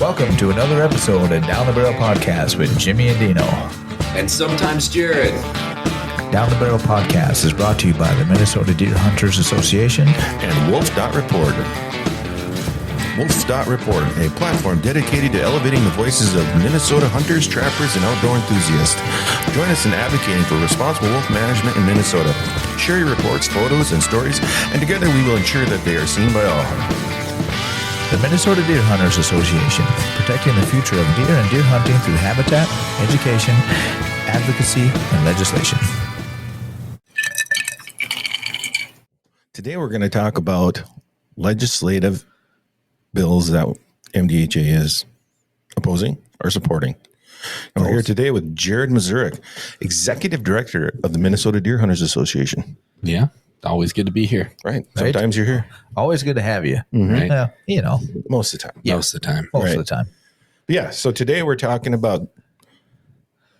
Welcome to another episode of Down the Barrel Podcast with Jimmy and Dino. And sometimes Jared. Down the Barrel Podcast is brought to you by the Minnesota Deer Hunters Association and wolf.report. Wolf.report, a platform dedicated to elevating the voices of Minnesota hunters, trappers, and outdoor enthusiasts. Join us in advocating for responsible wolf management in Minnesota. Share your reports, photos, and stories, and together we will ensure that they are seen by all. The Minnesota Deer Hunters Association, protecting the future of deer and deer hunting through habitat, education, advocacy, and legislation. Today we're going to talk about legislative bills that MDHA is opposing or supporting. And we're here today with Jared Mazurek, Executive Director of the Minnesota Deer Hunters Association. Yeah, always good to be here. Right. Sometimes you're here. Always good to have you. Right. Most of the time. Yeah. Most of the time. Most of the time. Yeah. So today we're talking about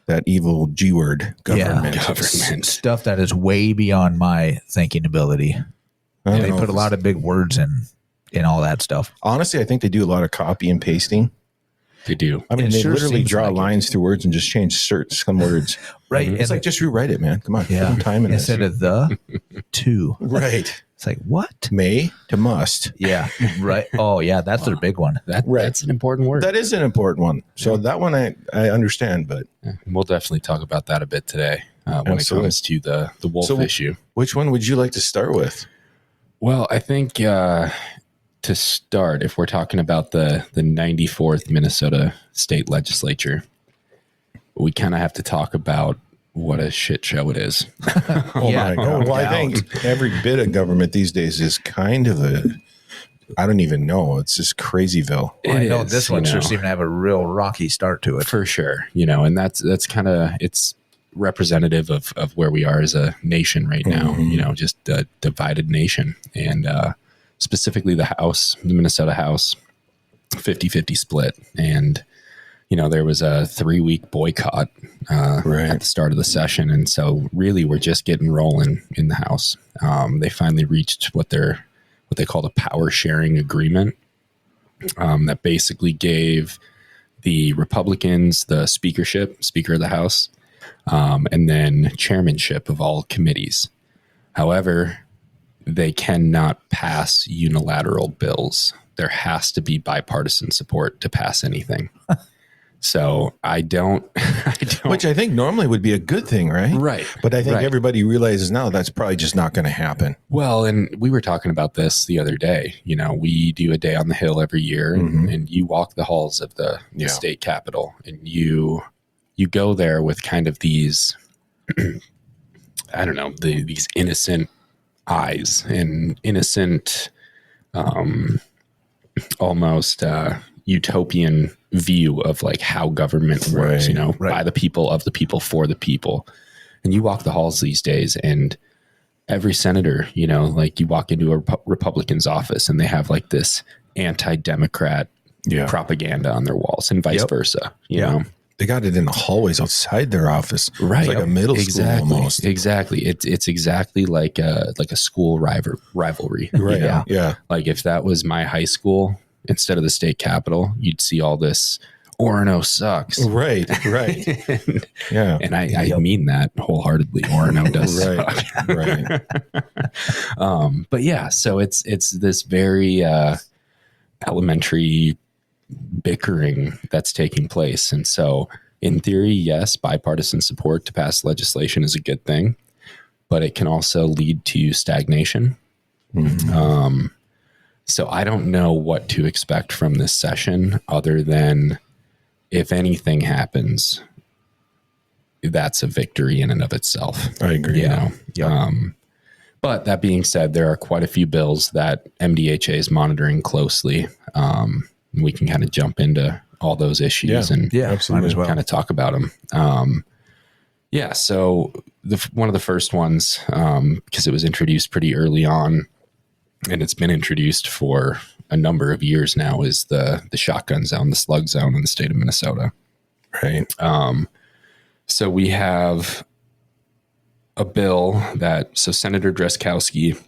that evil G word, government. Yeah. Government. Stuff that is way beyond my thinking ability. They put a lot of big words in all that stuff. Honestly, I think they do a lot of copy and pasting. They do. I mean, they literally draw like lines through words and just change some words. Right. It's like, just rewrite it, man. Come on. Yeah. Put some time in Instead of the, to. Right. It's like, what? May to must. Yeah. Right. Oh, yeah. That's their big one. That's an important word. That is an important one. So that one I understand, but. Yeah, we'll definitely talk about that a bit today when it comes to the wolf issue. Which one would you like to start with? Well, I think to start, if we're talking about the 94th Minnesota State Legislature, we kind of have to talk about what a shit show it is. My God. Well, I think every bit of government these days is kind of I don't even know. It's just crazyville. I know this one sure seems to have a real rocky start to it. For sure. And that's kind of, it's representative of where we are as a nation right now, just a divided nation. And specifically the House, the Minnesota House, 50-50 split. And, there was a 3-week boycott at the start of the session. And so really we're just getting rolling in the House. They finally reached what they called a power sharing agreement that basically gave the Republicans the Speaker of the House, and then chairmanship of all committees. However, they cannot pass unilateral bills. There has to be bipartisan support to pass anything. So I don't. Which I think normally would be a good thing, right? Right. But I think everybody realizes now that's probably just not going to happen. Well, and we were talking about this the other day. We do a day on the Hill every year, and you walk the halls of the state capitol, and you go there with kind of these, I don't know, these innocent eyes and innocent, almost utopian view of like how government works, by the people, of the people, for the people. And you walk the halls these days, and every senator, like you walk into a Republican's office and they have like this anti-Democrat propaganda on their walls, and vice versa, you know. They got it in the hallways outside their office. Right. It's like a middle school almost. Exactly. It's exactly like a school rivalry. Right. Yeah. Like if that was my high school, instead of the state capitol, you'd see all this Orono sucks. Right. And I mean that wholeheartedly. Orono does suck. Right. But yeah, so it's this very elementary bickering that's taking place. And so in theory, yes, bipartisan support to pass legislation is a good thing, but it can also lead to stagnation. So I don't know what to expect from this session other than if anything happens, that's a victory in and of itself. I agree. But that being said, there are quite a few bills that MDHA is monitoring closely. We can kind of jump into all those issues and absolutely kind of talk about them. So one of the first ones, because it was introduced pretty early on, and it's been introduced for a number of years now, is the shotgun zone, the slug zone in the state of Minnesota. Right. So we have a bill so Senator Drazkowski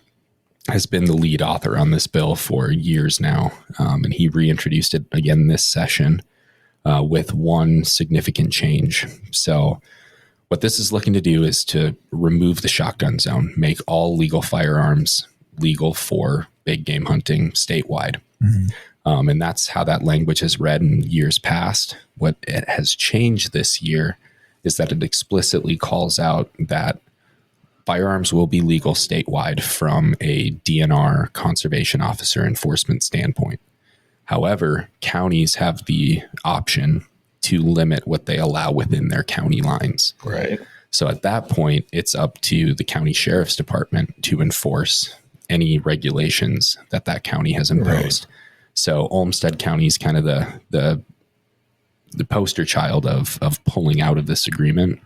has been the lead author on this bill for years now. And he reintroduced it again this session with one significant change. So what this is looking to do is to remove the shotgun zone, make all legal firearms legal for big game hunting statewide. And that's how that language has read in years past. What it has changed this year is that it explicitly calls out that firearms will be legal statewide from a DNR conservation officer enforcement standpoint. However, counties have the option to limit what they allow within their county lines. Right. So at that point, it's up to the county sheriff's department to enforce any regulations that that county has imposed. Right. So Olmsted County is kind of the poster child of pulling out of this agreement.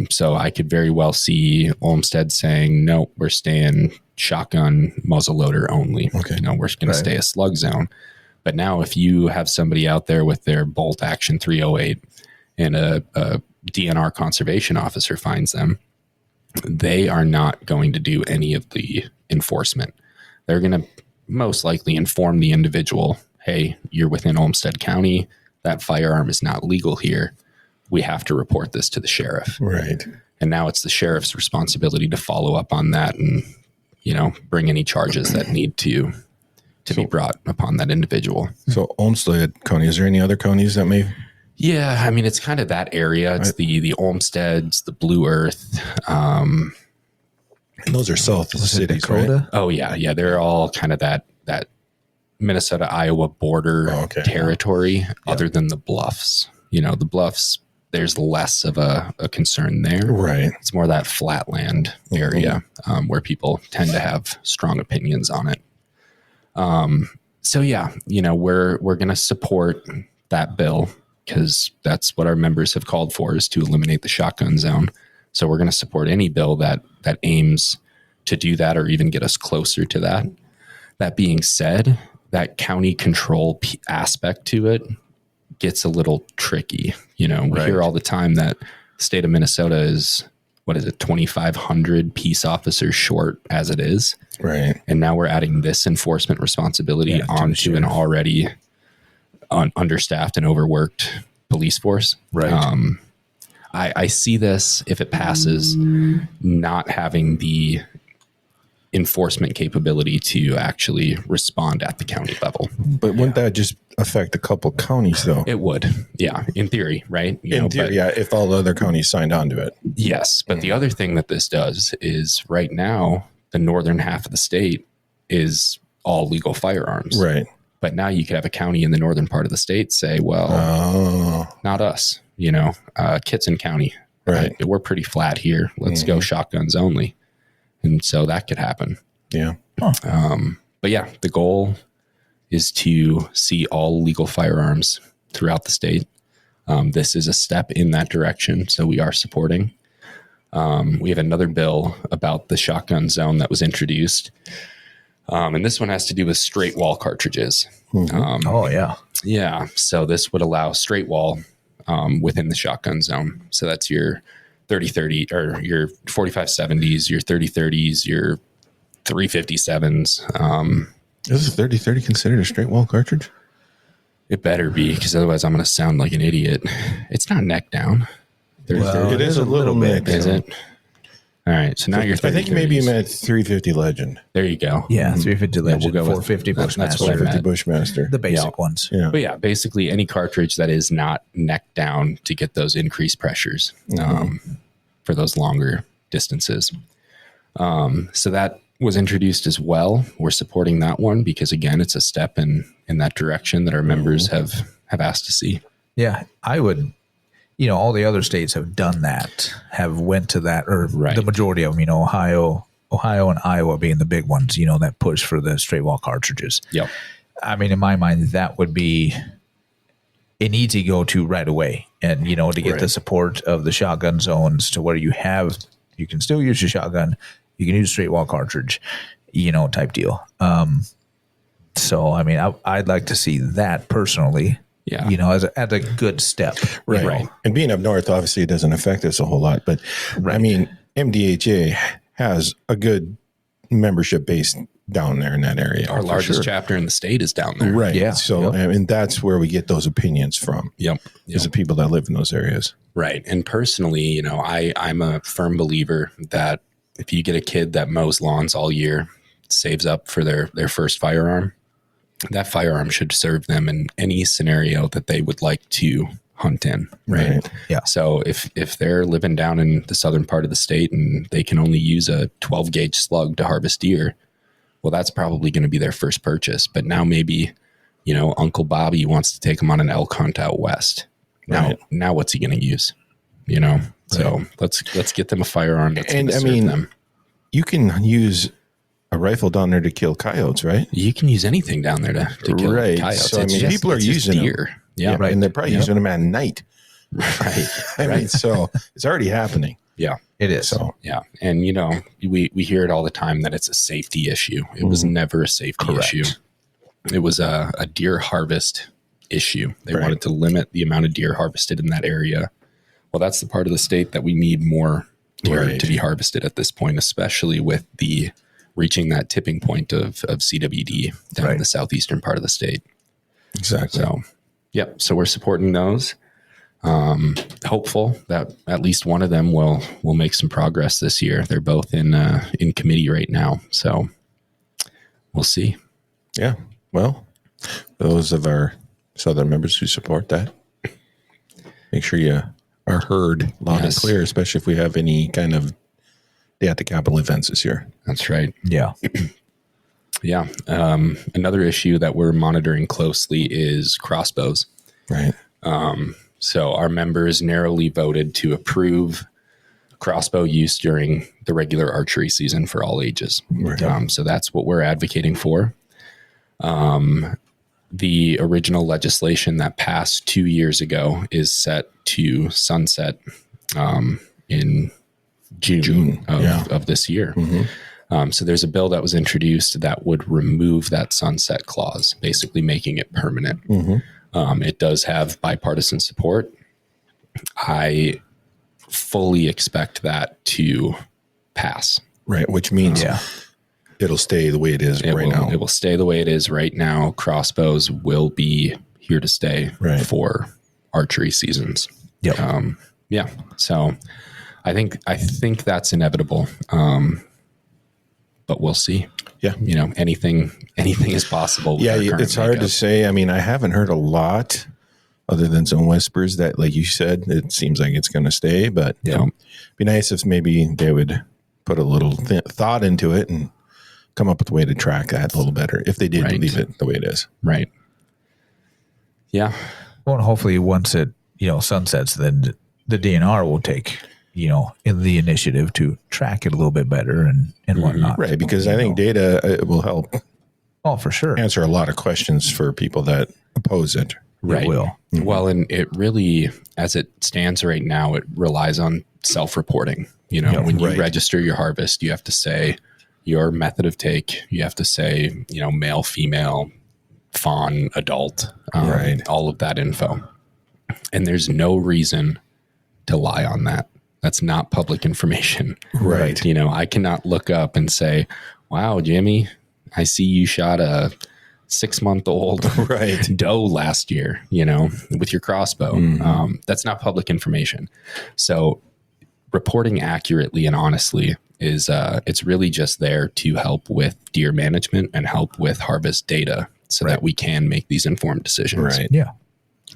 So I could very well see Olmsted saying, no, we're staying shotgun muzzleloader only. Okay. We're going to stay a slug zone. But now if you have somebody out there with their bolt action 308 and a DNR conservation officer finds them, they are not going to do any of the enforcement. They're going to most likely inform the individual, hey, you're within Olmsted County. That firearm is not legal here. We have to report this to the sheriff. Right. And now it's the sheriff's responsibility to follow up on that and, bring any charges that need to be brought upon that individual. So Olmsted County, is there any other counties that may? Yeah. I mean, it's kind of that area. It's the Olmsteds, the Blue Earth. And those are south of the cities, Dakota? Right? Oh yeah. Yeah. They're all kind of that Minnesota, Iowa border territory other than the Bluffs. The Bluffs, there's less of a concern there. Right. It's more that flatland area where people tend to have strong opinions on it. So yeah, we're going to support that bill because that's what our members have called for, is to eliminate the shotgun zone. So we're going to support any bill that aims to do that or even get us closer to that. That being said, that county control aspect to it gets a little tricky. We hear all the time that the state of Minnesota is, 2,500 peace officers short as it is. Right. And now we're adding this enforcement responsibility onto an already understaffed and overworked police force. Right. I see this, if it passes, not having the enforcement capability to actually respond at the county level. But wouldn't that just affect a couple counties, though? It would. Yeah. In theory, right? In theory, if all the other counties signed on to it. Yes. But the other thing that this does is right now, the northern half of the state is all legal firearms. Right. But now you could have a county in the northern part of the state say, well, not us, Kitson County. Right. We're pretty flat here. Let's go shotguns only. And so that could happen. Yeah. But yeah, the goal is to see all legal firearms throughout the state. This is a step in that direction. So we are supporting. We have another bill about the shotgun zone that was introduced. And this one has to do with straight wall cartridges. Yeah. So this would allow straight wall within the shotgun zone. So that's your 30-30 or your 45-70s, your 30-30s, your 357s. Is a 30-30 considered a straight wall cartridge? It better be, because otherwise I'm going to sound like an idiot. It's not neck down. 30-30. It is a little bit. Is it? All right. So now you're 30-30s. I think maybe you meant 350 Legend. There you go. Yeah, 350 Legend, we'll go 450 Bushmaster. 450 Bushmaster. The basic ones. Yeah. But yeah, basically any cartridge that is not neck down to get those increased pressures for those longer distances. So that was introduced as well. We're supporting that one because, again, it's a step in that direction that our members have asked to see. Yeah, I would. All the other states have done that, have went to that, or the majority of them, Ohio and Iowa being the big ones, that push for the straight wall cartridges. Yep. I mean, in my mind, that would be an easy go-to right away. And, to get the support of the shotgun zones to where you can still use your shotgun, you can use a straight wall cartridge, type deal. So, I mean, I'd like to see that personally. Yeah. As a good step. Right. And being up north, obviously, it doesn't affect us a whole lot. But I mean, MDHA has a good membership base down there in that area. Our largest chapter in the state is down there. Right. Yeah. So, and that's where we get those opinions from. Yep. Is the people that live in those areas. Right. And personally, I'm a firm believer that if you get a kid that mows lawns all year, saves up for their first firearm, that firearm should serve them in any scenario that they would like to hunt in. Right. Yeah. So if they're living down in the southern part of the state and they can only use a 12 gauge slug to harvest deer, well, that's probably going to be their first purchase. But now maybe, Uncle Bobby wants to take them on an elk hunt out west. Now what's he going to use? So let's get them a firearm that's going to serve them. You can use a rifle down there to kill coyotes, right? You can use anything down there to kill coyotes. So, people are using deer. them. Yeah. Right. And they're probably using them at night. Right. I mean, so it's already happening. Yeah. It is. So, yeah. And, we hear it all the time that it's a safety issue. It was never a safety issue. It was a deer harvest issue. They wanted to limit the amount of deer harvested in that area. Well, that's the part of the state that we need more deer to be harvested at this point, especially with the reaching that tipping point of CWD down in the southeastern part of the state. Exactly. So, yep. So we're supporting those. Hopeful that at least one of them will make some progress this year. They're both in committee right now. So we'll see. Yeah. Well, those of our Southern members who support that, make sure you are heard loud and clear, especially if we have any kind of Day at the Capitol events this year. That's right. Yeah. Yeah. Another issue that we're monitoring closely is crossbows. Right. So our members narrowly voted to approve crossbow use during the regular archery season for all ages. Right. So that's what we're advocating for. The original legislation that passed 2 years ago is set to sunset in June of this year. Mm-hmm. So there's a bill that was introduced that would remove that sunset clause, basically making it permanent. Mm-hmm. It does have bipartisan support. I fully expect that to pass. Right, which means it'll stay the way it is now. It will stay the way it is right now. Crossbows will be here to stay for archery seasons. Yep. Yeah. So I think that's inevitable. But we'll see. Yeah. Anything is possible. Yeah. It's hard to say. I mean, I haven't heard a lot other than some whispers that, like you said, it seems like it's going to stay, but it'd be nice if maybe they would put a little thought into it and come up with a way to track that a little better if they did leave it the way it is. Right. Yeah. Well, and hopefully once it, sunsets, then the DNR will take, in the initiative to track it a little bit better and whatnot. Right. Because I think data will help. Oh, for sure. Answer a lot of questions for people that oppose it. Right. It will. Mm-hmm. Well, and it really, as it stands right now, it relies on self-reporting. When you register your harvest, you have to say your method of take. You have to say, male, female, fawn, adult, all of that info. And there's no reason to lie on that. That's not public information. Right. I cannot look up and say, wow, Jimmy, I see you shot a 6-month-old doe last year, with your crossbow. Mm-hmm. That's not public information. So reporting accurately and honestly is it's really just there to help with deer management and help with harvest data so that we can make these informed decisions. Right. Yeah.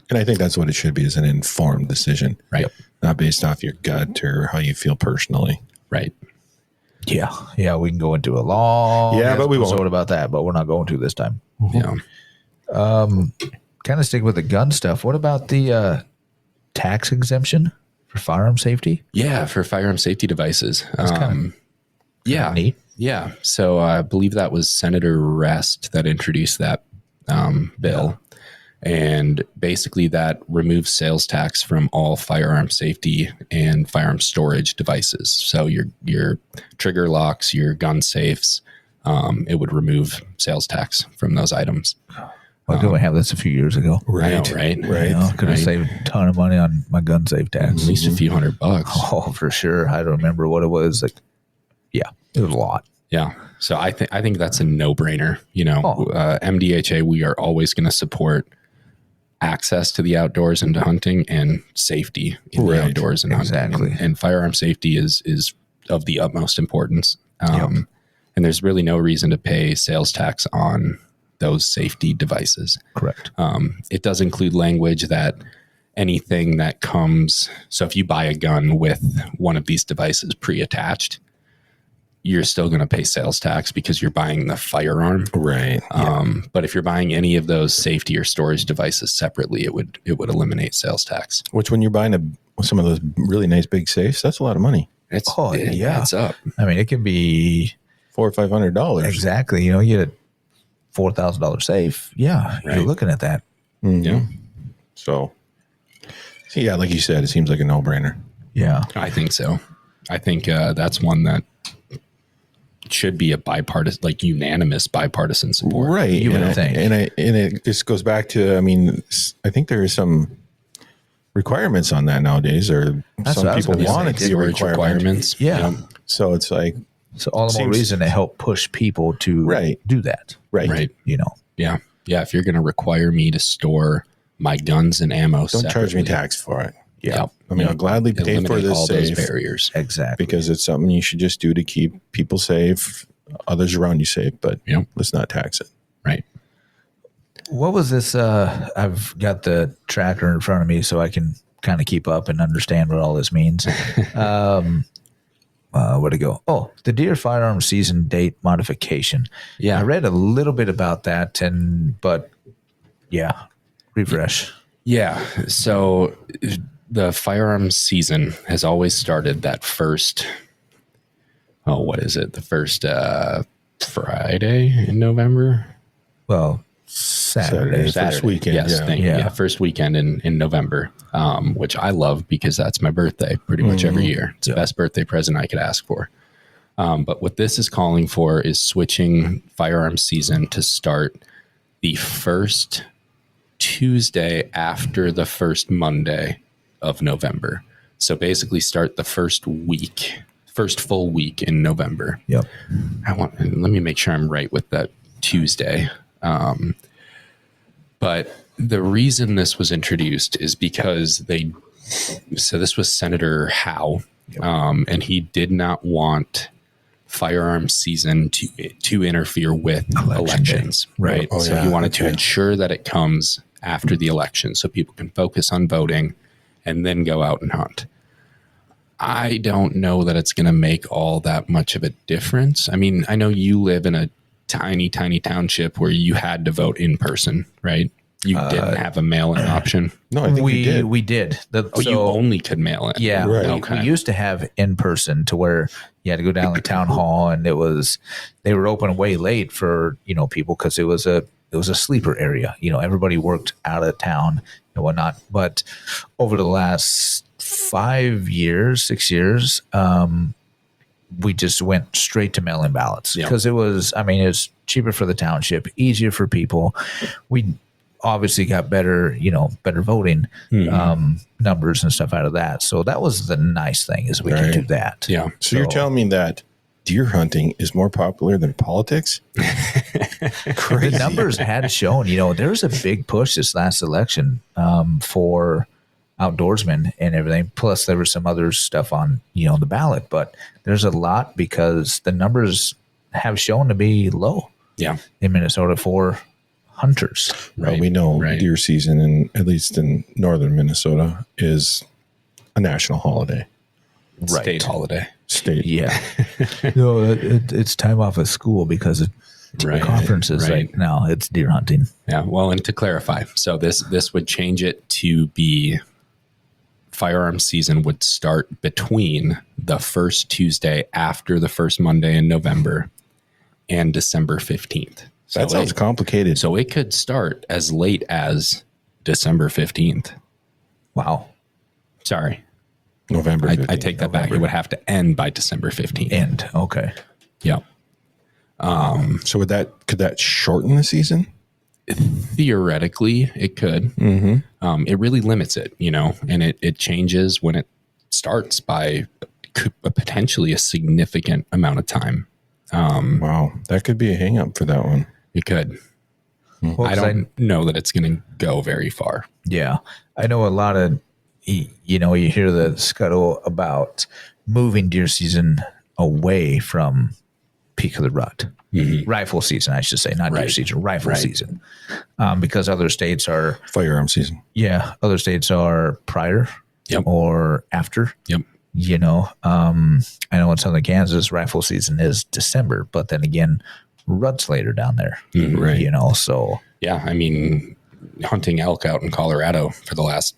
And I think that's what it should be, is an informed decision. Right. Not based off your gut or how you feel personally. Right. Yeah. Yeah. We can go into a long but we won't about that, but we're not going to this time. Yeah. Kind of stick with the gun stuff. What about the tax exemption for firearm safety? Yeah. For firearm safety devices. That's kind of neat. Yeah. So I believe that was Senator Rest that introduced that bill. And basically that removes sales tax from all firearm safety and firearm storage devices. So your trigger locks, your gun safes, it would remove sales tax from those items. Why couldn't we have this a few years ago? Right. Could have saved a ton of money on my gun safe tax. At least a few $100. Oh, for sure. I don't remember what it was. It was a lot. Yeah. So I think that's a no-brainer. MDHA, we are always going to support access to the outdoors and to hunting and safety in the outdoors and hunting. And firearm safety is of the utmost importance. And there's really no reason to pay sales tax on those safety devices. Correct. It does include language that anything that comes, so if you buy a gun with one of these devices pre-attached, you're still going to pay sales tax because you're buying the firearm. Right. But if you're buying any of those safety or storage devices separately, it would eliminate sales tax. Which when you're buying some of those really nice big safes, that's a lot of money. It adds up. I mean, it can be $400 or $500. Exactly. You get a $4,000 safe. Yeah. Right. You're looking at that. Mm-hmm. Yeah. So yeah, like you said, it seems like a no-brainer. Yeah. I think so. I think that's one that should be a bipartisan, like unanimous bipartisan support. Right. You would think. And it just goes back to, I think there are some requirements on that nowadays, or some people want it to be requirements. Yeah. So it's like, so all the more reason to help push people to do that. Right. Yeah. Yeah. If you're going to require me to store my guns and ammo, don't charge me tax for it. Yeah. I'll gladly pay for this all safe. Those barriers. Exactly. Because it's something you should just do to keep people safe, others around you safe, but let's not tax it. Right. What was this? I've got the tracker in front of me so I can kind of keep up and understand what all this means. Where'd it go? Oh, the deer firearm season date modification. Yeah. I read a little bit about that, but refresh. Yeah. So the firearms season has always started that first, the first Friday in November? Well, Saturday. First weekend. Yes, first weekend in November, which I love because that's my birthday pretty much every year. It's the best birthday present I could ask for. But what this is calling for is switching firearms season to start the first Tuesday after the first Monday of November. So basically start the first full week in November. Yep. Let me make sure I'm right with that Tuesday. But the reason this was introduced is because this was Senator Howe, and he did not want firearms season to interfere with elections, right? He wanted to ensure that it comes after the election so people can focus on voting and then go out and hunt. I don't know that it's going to make all that much of a difference. I mean, I know you live in a tiny township where you had to vote in person, right? You didn't have a mail-in option. No, I think we did. You only could mail in. Yeah. Right. Okay. We used to have in person to where you had to go down to town hall, and they were open way late for, people because it was a sleeper area. Everybody worked out of town and whatnot. But over the last 6 years, we just went straight to mail-in ballots because it was cheaper for the township, easier for people. We obviously got better voting numbers and stuff out of that. So that was the nice thing is we could do that. Yeah. So you're telling me that deer hunting is more popular than politics? Crazy. The numbers had shown, there was a big push this last election for outdoorsmen and everything. Plus there was some other stuff on, the ballot, but there's a lot because the numbers have shown to be low in Minnesota for hunters. Right. We know deer season, at least in northern Minnesota, is a national holiday. State holiday. State. Yeah. It's time off of school because conferences right now. It's deer hunting. Yeah. Well, and to clarify, so this would change it to be firearms season would start between the first Tuesday after the first Monday in November and December 15th. So that sounds complicated. So it could start as late as December 15th. Wow. Sorry. November 15th. I take that back. It would have to end by December 15th. End. Okay. Yeah. So could that shorten the season? Theoretically, it could. Mm-hmm. It really limits it, and it changes when it starts by potentially a significant amount of time. Wow. That could be a hang up for that one. It could. Well, I don't know that it's going to go very far. Yeah. I know a lot of, you hear the scuttle about moving deer season away from peak of the rut. Rifle season, I should say, not deer season, rifle season. Because other states are Firearm season. Yeah, other states are prior or after. Yep. I know in southern Kansas, rifle season is December, but then again, rut's later down there. Right. So. Yeah, I mean, hunting elk out in Colorado for the last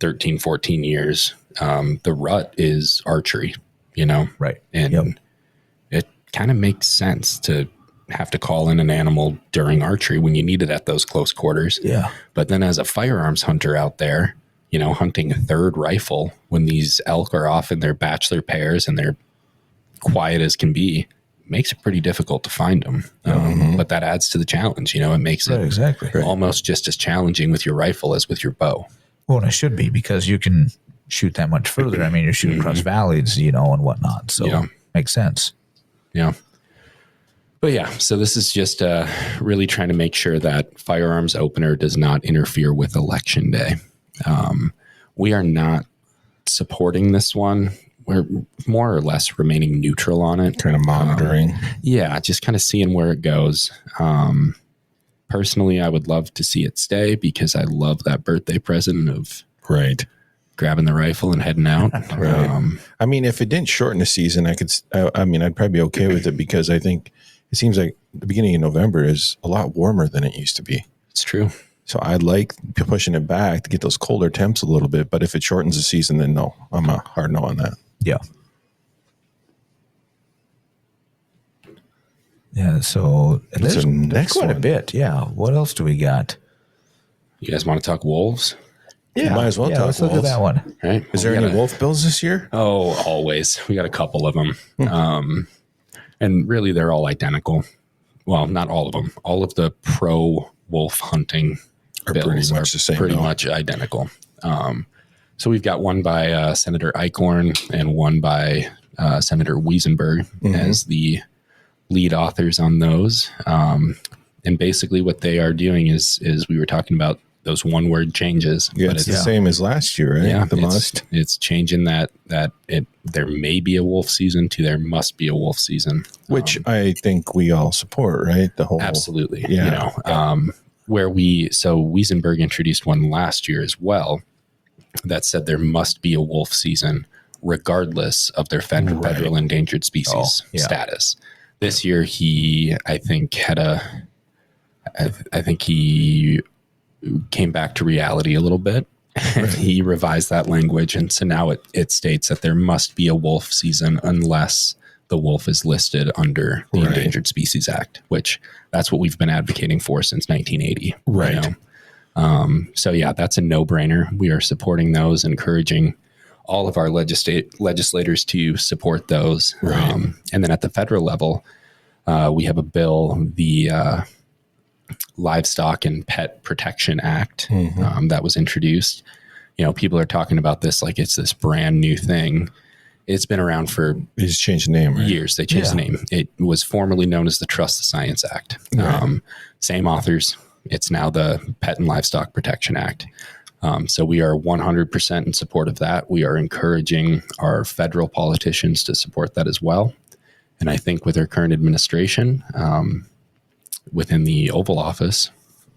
13, 14 years, the rut is archery, Right. And it kind of makes sense to have to call in an animal during archery when you need it at those close quarters. Yeah. But then as a firearms hunter out there, hunting a third rifle when these elk are off in their bachelor pairs and they're quiet as can be, makes it pretty difficult to find them. But that adds to the challenge. It makes it exactly almost just as challenging with your rifle as with your bow. Well, and it should be because you can shoot that much further. I mean, you're shooting across valleys, and whatnot. So makes sense. Yeah. But yeah, so this is just really trying to make sure that firearms opener does not interfere with election day. We are not supporting this one. We're more or less remaining neutral on it. Kind of monitoring. Just kind of seeing where it goes. Personally, I would love to see it stay because I love that birthday present of grabbing the rifle and heading out. I mean, if it didn't shorten the season, I'd probably be okay with it because I think it seems like the beginning of November is a lot warmer than it used to be. It's true. So I'd like pushing it back to get those colder temps a little bit. But if it shortens the season, then no, I'm a hard no on that. Yeah. Yeah. So there's quite a bit. Yeah. What else do we got? You guys want to talk wolves? Yeah. Might as well talk let's look at that one. All right. Is there any wolf bills this year? Oh, always. We got a couple of them. And really they're all identical. Well, not all of them. All of the pro wolf hunting bills pretty much the same. Pretty much identical. So we've got one by Senator Eichhorn and one by Senator Wiesenberg as the lead authors on those. And basically what they are doing is we were talking about those one word changes. Yeah, it's the same as last year, right? Yeah, it's changing that there may be a wolf season to there must be a wolf season. Which I think we all support, right? The whole absolutely. Yeah. So Wiesenberg introduced one last year as well that said there must be a wolf season regardless of their federal endangered species status. This year he came back to reality a little bit. He revised that language, and so now it states that there must be a wolf season unless the wolf is listed under the Endangered Species Act, which that's what we've been advocating for since 1980. Right. So yeah, that's a no-brainer. We are supporting those, encouraging all of our legislators to support those. Right. And then at the federal level, we have a bill, the Livestock and Pet Protection Act that was introduced. People are talking about this like it's this brand new thing. It's been around for they just changed the name, right? years. They changed the name. It was formerly known as the Trust the Science Act. Same authors. It's now the Pet and Livestock Protection Act. So we are 100% in support of that. We are encouraging our federal politicians to support that as well. And I think with our current administration, within the Oval Office,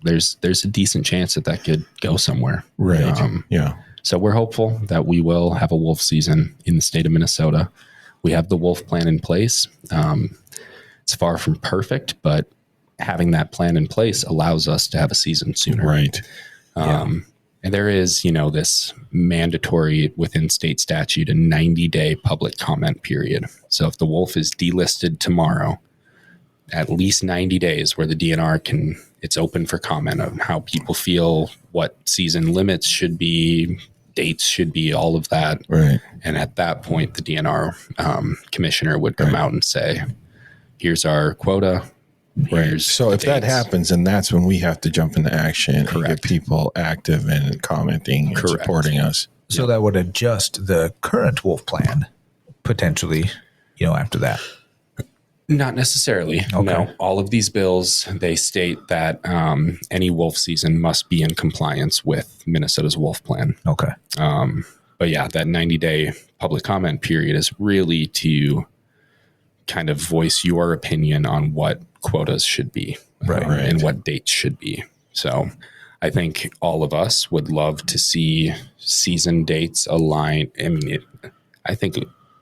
there's a decent chance that could go somewhere. Right. So we're hopeful that we will have a wolf season in the state of Minnesota. We have the wolf plan in place. It's far from perfect, but having that plan in place allows us to have a season sooner. Right. And there is, this mandatory within state statute, a 90-day public comment period. So if the wolf is delisted tomorrow, at least 90 days where the DNR it's open for comment on how people feel, what season limits should be, dates should be, all of that. Right. And at that point, the DNR commissioner would come out and say, here's our quota. Right. So if that happens, then that's when we have to jump into action and get people active and commenting and supporting us. So that would adjust the current wolf plan potentially, after that. Not necessarily. Okay. No, all of these bills, they state that any wolf season must be in compliance with Minnesota's wolf plan. Okay. But yeah, that 90-day public comment period is really to kind of voice your opinion on what quotas should be, Right. And what dates should be. So I think all of us would love to see season dates align. I mean, I think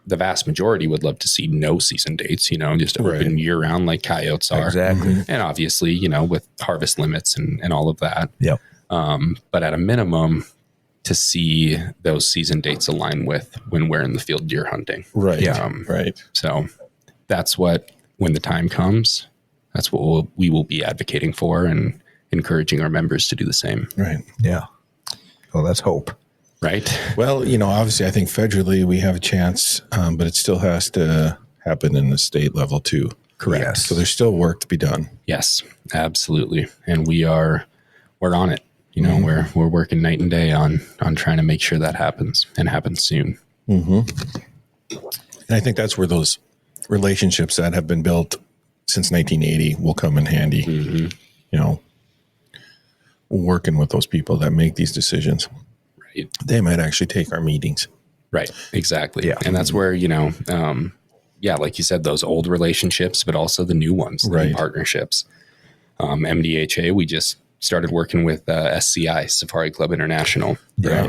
the vast majority would love to see no season dates, just open year round like coyotes are. Exactly. And obviously, with harvest limits and all of that. Yep. But at a minimum, to see those season dates align with when we're in the field deer hunting. Right. Yeah. Right. So that's what, when the time comes, that's what we will be advocating for and encouraging our members to do the same. Right. Yeah. Well, let's hope. Right. Well, obviously I think federally we have a chance, but it still has to happen in the state level too. Correct. Yes. So there's still work to be done. Yes, absolutely. And we're on it. We're working night and day on trying to make sure that happens and happens soon. Mm-hmm. And I think that's where those relationships that have been built since 1980 will come in handy. Mm-hmm. Working with those people that make these decisions. Right. They might actually take our meetings. Right. Exactly. Yeah. And that's where, like you said, those old relationships, but also the new ones, the new partnerships. MDHA, we just started working with SCI, Safari Club International,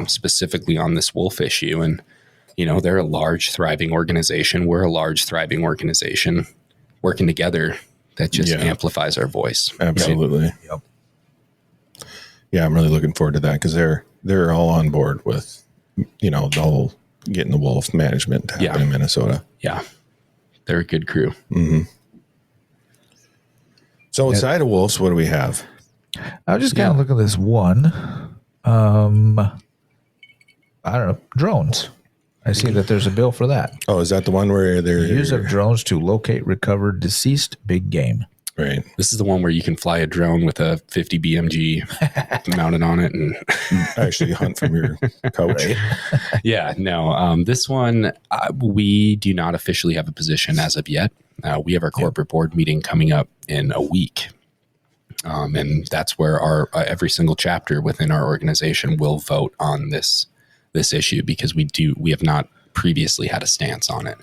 specifically on this wolf issue. And, they're a large, thriving organization. We're a large, thriving organization working together that just amplifies our voice. Absolutely. Right? Yep. Yeah, I'm really looking forward to that because they're all on board with, the whole getting the wolf management to happen in Minnesota. Yeah. They're a good crew. Mm-hmm. So outside of wolves, what do we have? I was just kind of looking at this one. I don't know, drones. I see that there's a bill for that. Oh, is that the one where they're Use of drones to locate, recover deceased big game. Right. This is the one where you can fly a drone with a 50 BMG mounted on it and actually hunt from your couch? Right? This one, we do not officially have a position as of yet. We have our corporate board meeting coming up in a week. And that's where our every single chapter within our organization will vote on this issue because we have not previously had a stance on it.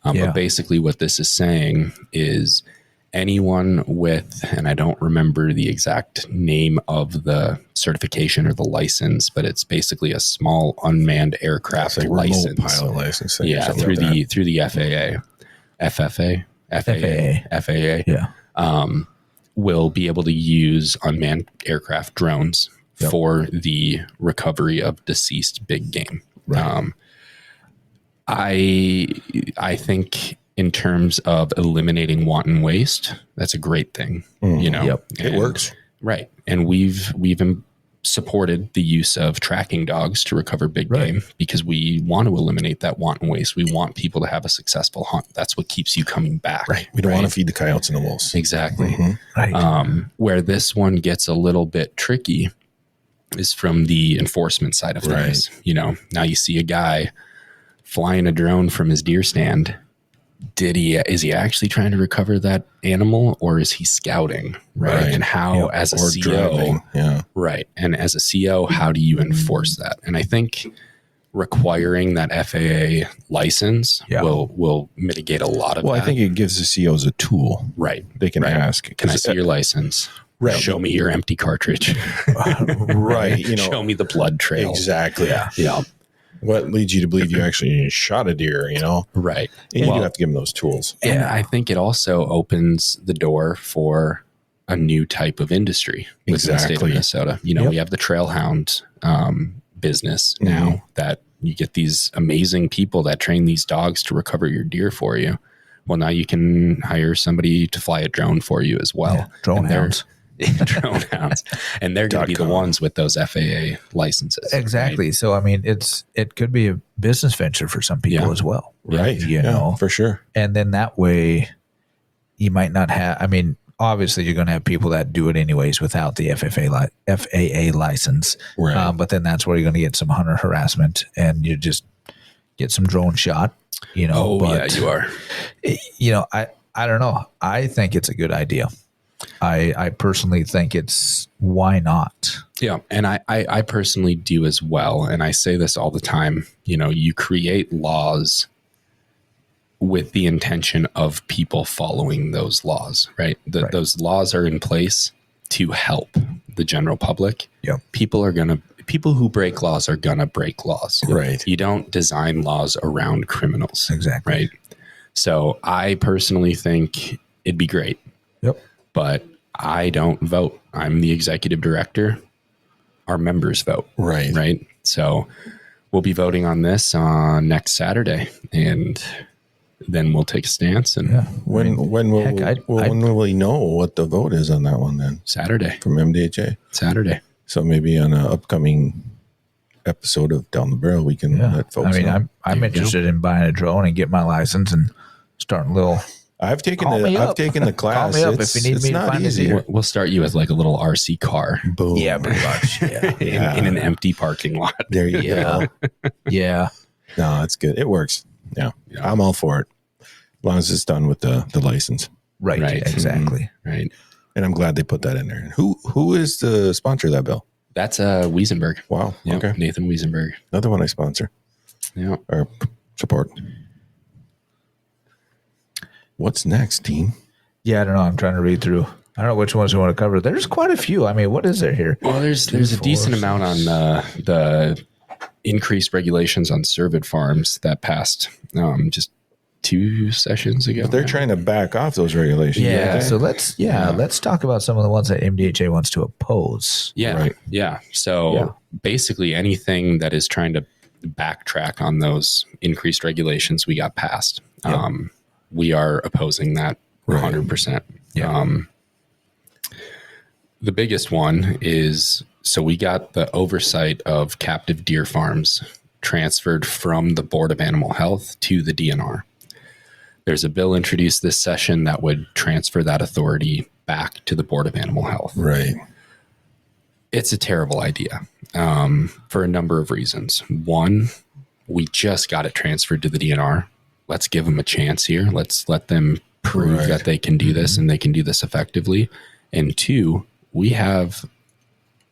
But basically what this is saying is anyone with, and I don't remember the exact name of the certification or the license, but it's basically a small unmanned aircraft license. Remote pilot license. Through the FAA. Yeah. Will be able to use unmanned aircraft drones for the recovery of deceased big game. Right. I think in terms of eliminating wanton waste, that's a great thing. It works. Right. And we've supported the use of tracking dogs to recover big game because we want to eliminate that wanton waste. We want people to have a successful hunt. That's what keeps you coming back. Right. We don't want to feed the coyotes and the wolves. Exactly. Mm-hmm. Right. Where this one gets a little bit tricky is from the enforcement side of things. Now you see a guy flying a drone from his deer stand. Is he actually trying to recover that animal or is he scouting? Right. And how, as a CO, driving. right. And as a CO, how do you enforce that? And I think requiring that FAA license will mitigate a lot of that. I think it gives the COs a tool. Right. They can ask. Can I see your license? Right. Show me your empty cartridge. Right. Show me the blood trail. Exactly. Yeah. What leads you to believe you actually shot a deer, Right. And you do have to give them those tools. And I think it also opens the door for a new type of industry within the state of Minnesota. We have the trail hound business now that you get these amazing people that train these dogs to recover your deer for you. Well, now you can hire somebody to fly a drone for you as well. Yeah, drone hounds. Drone hounds. And they're going to be the ones with those FAA licenses. Exactly. Right? So, I mean, it could be a business venture for some people as well. Right. You know, for sure. And then that way you might not have, obviously you're going to have people that do it anyways without the FAA license. Right. But then that's where you're going to get some hunter harassment and you just get some drone shot, you are. I don't know. I think it's a good idea. I personally think it's, why not? Yeah. And I personally do as well. And I say this all the time, you create laws with the intention of people following those laws, right? Right. Those laws are in place to help the general public. Yep. People who break laws are going to break laws. Right. You don't design laws around criminals. Exactly. Right. So I personally think it'd be great. Yep. But I don't vote. I'm the executive director. Our members vote. Right. Right. So we'll be voting on this on next Saturday, and then we'll take a stance. And When will we know what the vote is on that one then? Saturday From MDHA. Saturday. So maybe on an upcoming episode of Down the Barrel, we can let folks know. I mean, I'm interested in buying a drone and get my license and starting a little. I've taken Call me the up. class. Call me up if you need me to not find a easy. deer. We'll start you with like a little RC car Boom. Yeah, pretty much. Yeah. in an empty parking lot. There you Yeah. go. Yeah. No, it's good. It works. Yeah. I'm all for it. As long as it's done with the license. Right. Right. Exactly. Right. And I'm glad they put that in there. Who is the sponsor of that bill? That's Wiesenberg. Wow. Yeah, Okay. Nathan Wiesenberg. Another one I sponsor Yeah. or support. What's next, team? Yeah, I don't know. I'm trying to read through. I don't know which ones we want to cover. There's quite a few. I mean, what is there here? Well, there's a decent amount on the increased regulations on cervid farms that passed just 2 sessions ago. But they're trying to back off those regulations. Yeah. aren't they? So let's talk about some of the ones that MDHA wants to oppose. Yeah. Right. Yeah. So basically anything that is trying to backtrack on those increased regulations we got passed. We are opposing that 100%. Yeah. The biggest one is, so we got the oversight of captive deer farms transferred from the Board of Animal Health to the DNR. There's a bill introduced this session that would transfer that authority back to the Board of Animal Health. Right. It's a terrible idea for a number of reasons. One, we just got it transferred to the DNR. Let's give them a chance here. Let's let them prove that they can do this and they can do this effectively. And two, we have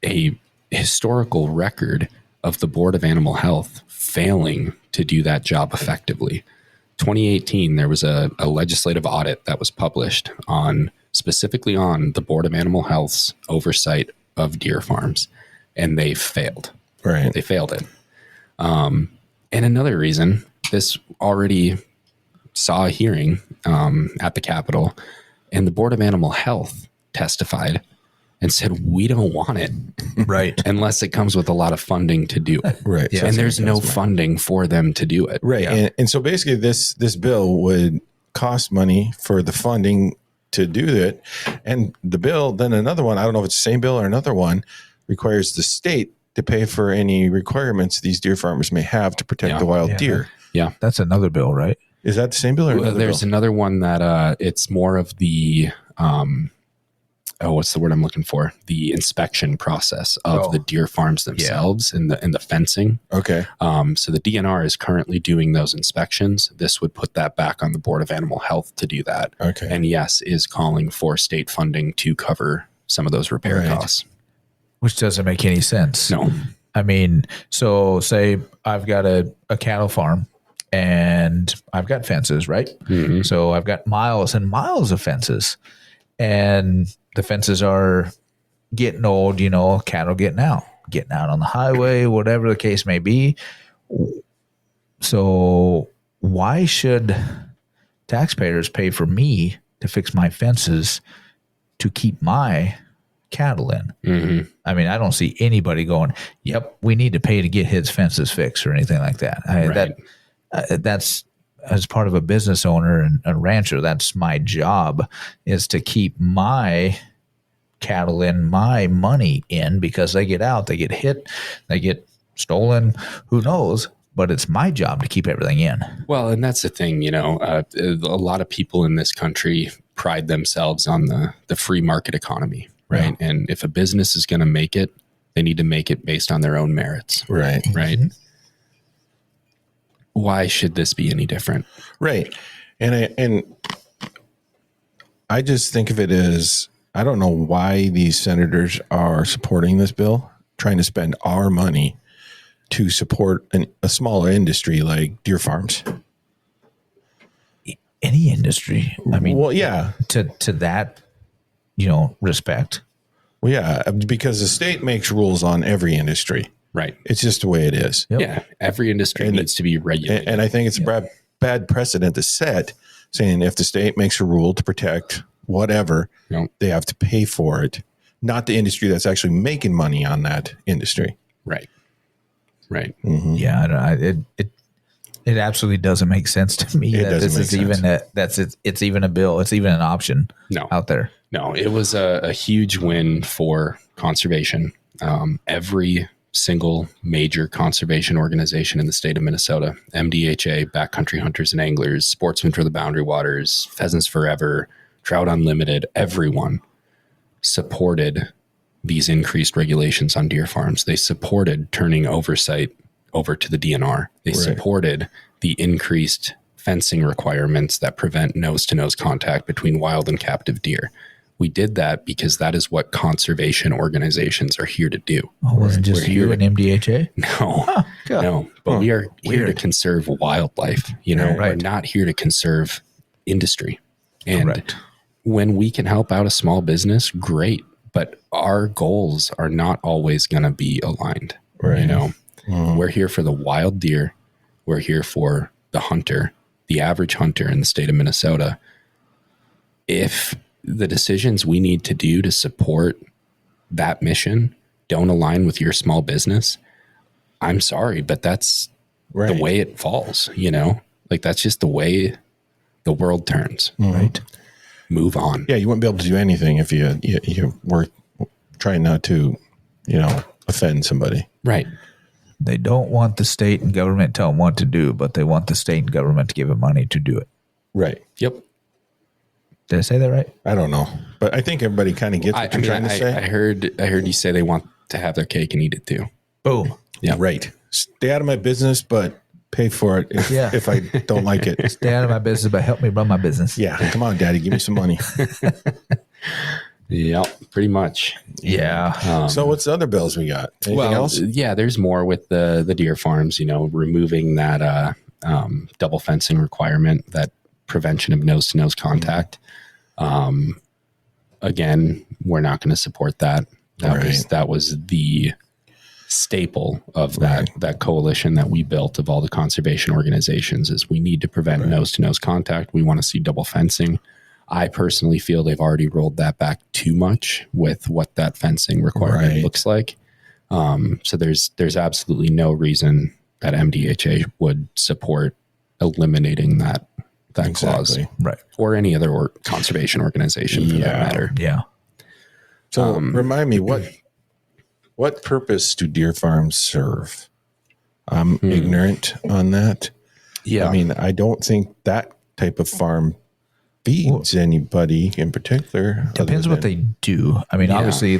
a historical record of the Board of Animal Health failing to do that job effectively. 2018, there was a legislative audit that was published specifically on the Board of Animal Health's oversight of deer farms, and they failed. Right. They failed it. And another reason, this already saw a hearing at the Capitol, and the Board of Animal Health testified and said, we don't want it. Right. Unless it comes with a lot of funding to do it. Right. Yeah. And there's no funding for them to do it. Right. Yeah. And so basically this bill would cost money for the funding to do it. And the bill, then another one, I don't know if it's the same bill or another one, requires the state to pay for any requirements these deer farmers may have to protect the wild deer. Yeah. That's another bill, right? Is that the same bill or another There's bill? another one that it's more of the what's the word I'm looking for? The inspection process of the deer farms themselves and the fencing. Okay. So the DNR is currently doing those inspections. This would put that back on the Board of Animal Health to do that. Okay. And yes, is calling for state funding to cover some of those repair costs. Which doesn't make any sense. No. I mean, so say I've got a cattle farm and I've got fences, right? Mm-hmm. So I've got miles and miles of fences, and the fences are getting old, cattle getting out on the highway, whatever the case may be. So why should taxpayers pay for me to fix my fences to keep my cattle in? Mm-hmm. I mean, I don't see anybody going, yep, we need to pay to get his fences fixed or anything like that. That's, as part of a business owner and a rancher, that's my job, is to keep my cattle in, my money in, because they get out, they get hit, they get stolen, who knows, but it's my job to keep everything in. Well, and that's the thing, a lot of people in this country pride themselves on the free market economy, right? Yeah. And if a business is going to make it, they need to make it based on their own merits. Right. Right. Mm-hmm. Why should this be any different? Right. And I just think of it as, I don't know why these senators are supporting this bill, trying to spend our money to support a smaller industry like deer farms. Any industry. I mean, Well, yeah. To that, respect. Well, yeah, because the state makes rules on every industry. Right. It's just the way it is. Yep. Yeah. Every industry needs to be regulated. And I think it's a bad precedent to set, saying if the state makes a rule to protect whatever, they have to pay for it, not the industry that's actually making money on that industry. Right. Right. Mm-hmm. Yeah, it absolutely doesn't make sense to me that this is even it's even a bill. It's even an option out there. No, it was a huge win for conservation. Every single major conservation organization in the state of Minnesota, MDHA, Backcountry Hunters and Anglers, Sportsmen for the Boundary Waters, Pheasants Forever, Trout Unlimited, everyone supported these increased regulations on deer farms. They supported turning oversight over to the DNR. They supported the increased fencing requirements that prevent nose-to-nose contact between wild and captive deer. We did that because that is what conservation organizations are here to do. Oh, wasn't just you and MDHA? No, but we are here to conserve wildlife. We're not here to conserve industry. And when we can help out a small business, great. But our goals are not always going to be aligned. Right. We're here for the wild deer. We're here for the hunter, the average hunter in the state of Minnesota. If the decisions we need to do to support that mission don't align with your small business, I'm sorry, but that's the way it falls, like that's just the way the world turns. Right. Move on. Yeah. You wouldn't be able to do anything if you were trying not to, offend somebody. Right. They don't want the state and government to tell them what to do, but they want the state and government to give them money to do it. Right. Yep. Did I say that right? I don't know, but I think everybody kind of gets what you're trying to say. I heard you say they want to have their cake and eat it too. Boom. Yeah. Right. Stay out of my business, but pay for it if I don't like it. Stay out of my business, but help me run my business. Yeah. Come on, Daddy. Give me some money. Yeah, pretty much. Yeah. So what's the other bills we got? Anything else? Yeah, there's more with the deer farms, removing that double fencing requirement, that prevention of nose-to-nose contact. Again, we're not going to support that. That was the staple of that coalition that we built of all the conservation organizations, is we need to prevent nose-to-nose contact. We want to see double fencing. I personally feel they've already rolled that back too much with what that fencing requirement looks like. So there's absolutely no reason that MDHA would support eliminating that clause, right? Or any other conservation organization for that matter. Yeah. So remind me, what purpose do deer farms serve? I'm ignorant on that. Yeah. I mean, I don't think that type of farm feeds anybody in particular. Depends what they do. I mean, obviously,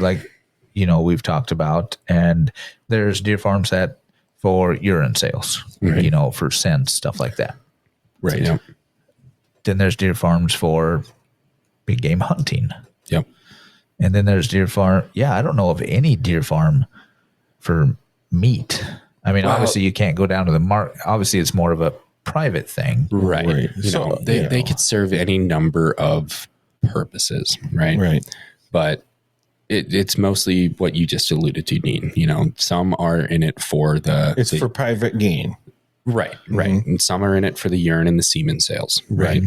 we've talked about, and there's deer farms that for urine sales, for scent, stuff like that. Right. Yep. Then there's deer farms for big game hunting. Yep. And then there's deer farm. Yeah, I don't know of any deer farm for meat. I mean, obviously you can't go down to the market. Obviously it's more of a private thing. Right. They could serve any number of purposes. Right. Right. But it's mostly what you just alluded to, Dean. Some are in it for for private gain. Right. Right. And some are in it for the urine and the semen sales. Right.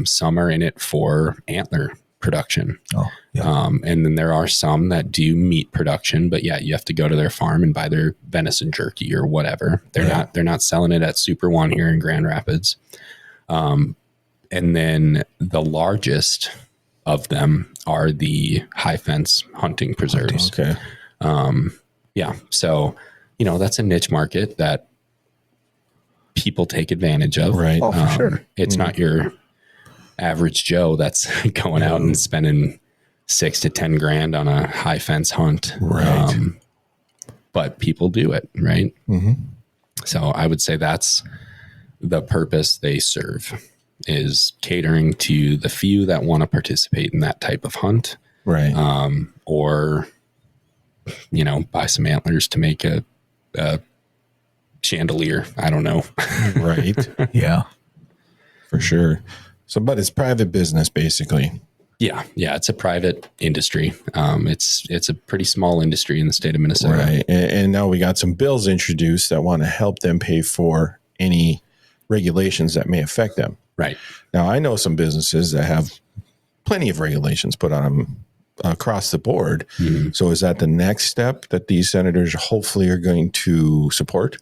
Some are in it for antler production. Oh, yeah. And then there are some that do meat production, but you have to go to their farm and buy their venison jerky or whatever. They're not selling it at Super One here in Grand Rapids. And then the largest of them are the high fence hunting preserves. Okay. So, that's a niche market that people take advantage of. Right. Oh, for sure. It's not your average Joe that's going out and spending $6,000 to $10,000 on a high fence hunt. Right. But people do it. Right. Mm-hmm. So I would say that's the purpose they serve. is catering to the few that want to participate in that type of hunt, Right. or, you know, buy some antlers to make a chandelier. I don't know. Right. Yeah. For sure. So, but it's private business basically. Yeah. It's a private industry. It's a pretty small industry in the state of Minnesota. Right. And now we got some bills introduced that want to help them pay for any regulations that may affect them. Right. Now, I know some businesses that have plenty of regulations put on them across the board. Mm-hmm. So is that the next step that these senators hopefully are going to support?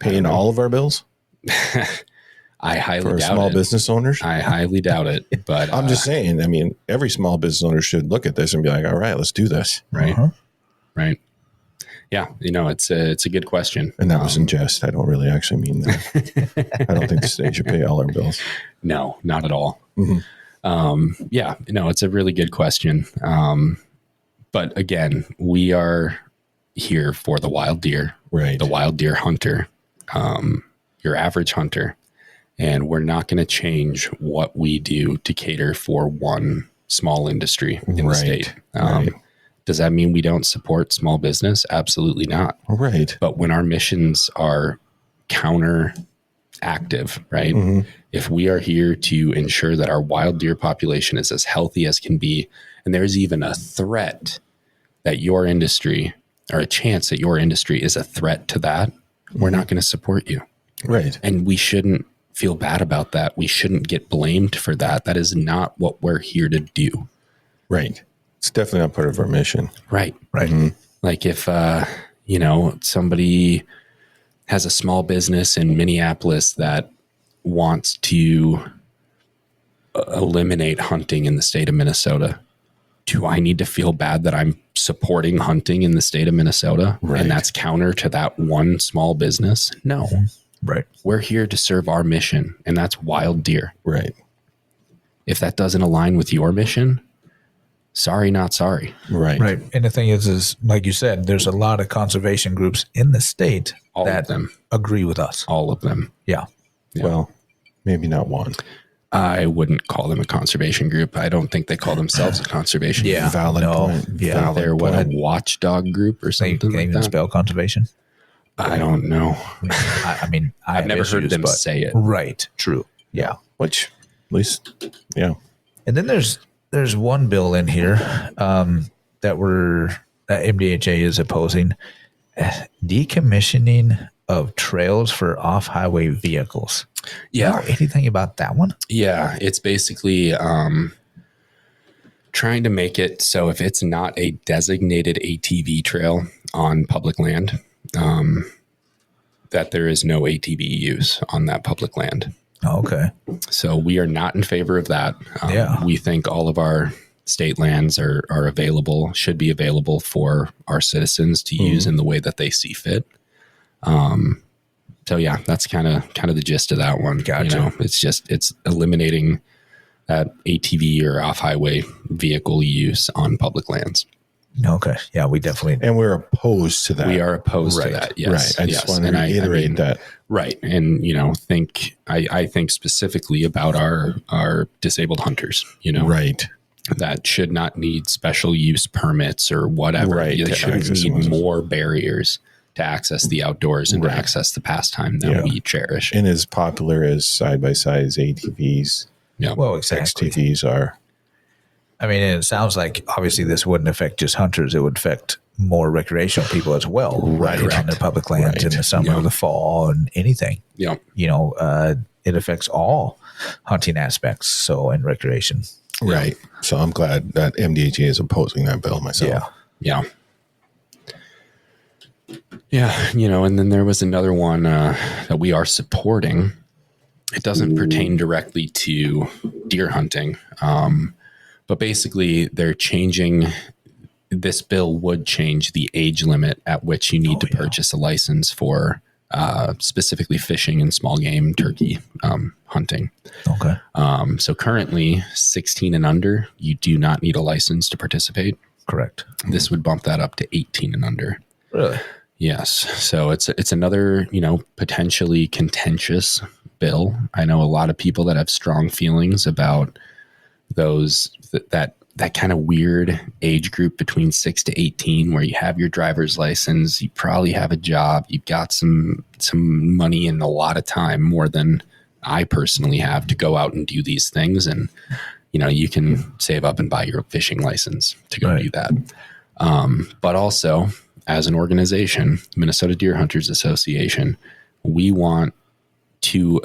Paying all of our bills? I highly For doubt small it. business owners? I highly doubt it, but I'm just saying, I mean, every small business owner should look at this and be like, all right, let's do this. right. Uh-huh. Right. Yeah. You know, it's a good question. And that was in jest. I don't really actually mean that. I don't think the state should pay all our bills. No, not at all. Mm-hmm. Yeah, no, it's a really good question. But again, we are here for the wild deer, Right. the wild deer hunter, your average hunter. And we're not going to change what we do to cater for one small industry in the Right. state. Right. Does that mean we don't support small business? Absolutely not. Right. But when our missions are counteractive, right? Mm-hmm. If we are here to ensure that our wild deer population is as healthy as can be, and there's even a threat that your industry, or a chance that your industry is a threat to that, we're not going to support you. Right. And we shouldn't feel bad about that. We shouldn't get blamed for that. That is not what we're here to do. Right. It's definitely not part of our mission. Right. Right. Mm-hmm. Like if, you know, somebody has a small business in Minneapolis that wants to eliminate hunting in the state of Minnesota, do I need to feel bad that I'm supporting hunting in the state of Minnesota? Right. And that's counter to that one small business? No. Right. We're here to serve our mission, and that's wild deer. Right. If that doesn't align with your mission, sorry, not sorry. Right. Right. And the thing is like you said, there's a lot of conservation groups in the state All that of them. agree with us. All of them. Yeah. Yeah. Well, maybe not one. I wouldn't call them a conservation group. I don't think they call themselves a conservation Yeah. group. Valid No. point. Yeah. Valid They're what, a point. watchdog group or They something can't like even that? spell conservation. I don't know. I mean, I've never heard them say it. Right. True. Yeah. Which, at least, yeah. And then there's one bill in here that MDHA is opposing, decommissioning of trails for off-highway vehicles. Yeah. You know anything about that one? Yeah. It's basically trying to make it so if it's not a designated ATV trail on public land, that there is no ATV use on that public land. Oh, okay. So we are not in favor of that. Yeah. We think all of our state lands are available, should be available for our citizens to use in the way that they see fit. So yeah, that's kind of the gist of that one. Gotcha. You know, it's eliminating that ATV or off-highway vehicle use on public lands. Okay. Yeah, we definitely. And we're opposed to that. We are opposed Right. to that. Yes. Right. I just want to And reiterate that. Right. And, you know, I think specifically about our disabled hunters, you know, Right. that should not need special use permits or whatever. Right, They to shouldn't access need them. more barriers to access the outdoors and Right. to access the pastime that Yeah. we cherish. And as popular as side-by-sides, ATVs, Yeah. Well, exactly. XTVs are. I mean, it sounds like obviously this wouldn't affect just hunters; it would affect more recreational people as well, Right. on the public lands in Right. the summer, Yeah. or the fall, and anything. Yeah. You know, it affects all hunting aspects. So, and recreation. Right. So I'm glad that MDHA is opposing that bill myself. Yeah. Yeah. Yeah. You know, and then there was another one that we are supporting. It doesn't pertain directly to deer hunting. But basically they're changing, this bill would change the age limit at which you need to purchase a license for specifically fishing and small game turkey hunting. Okay. So currently 16 and under, you do not need a license to participate. Correct. This would bump that up to 18 and under. Really? Yes. So it's another, you know, potentially contentious bill. I know a lot of people that have strong feelings about those, that kind of weird age group between 6 to 18, where you have your driver's license, you probably have a job, you've got some money and a lot of time, more than I personally have, to go out and do these things. And, you know, you can save up and buy your fishing license to go do that. But also, as an organization, Minnesota Deer Hunters Association, we want to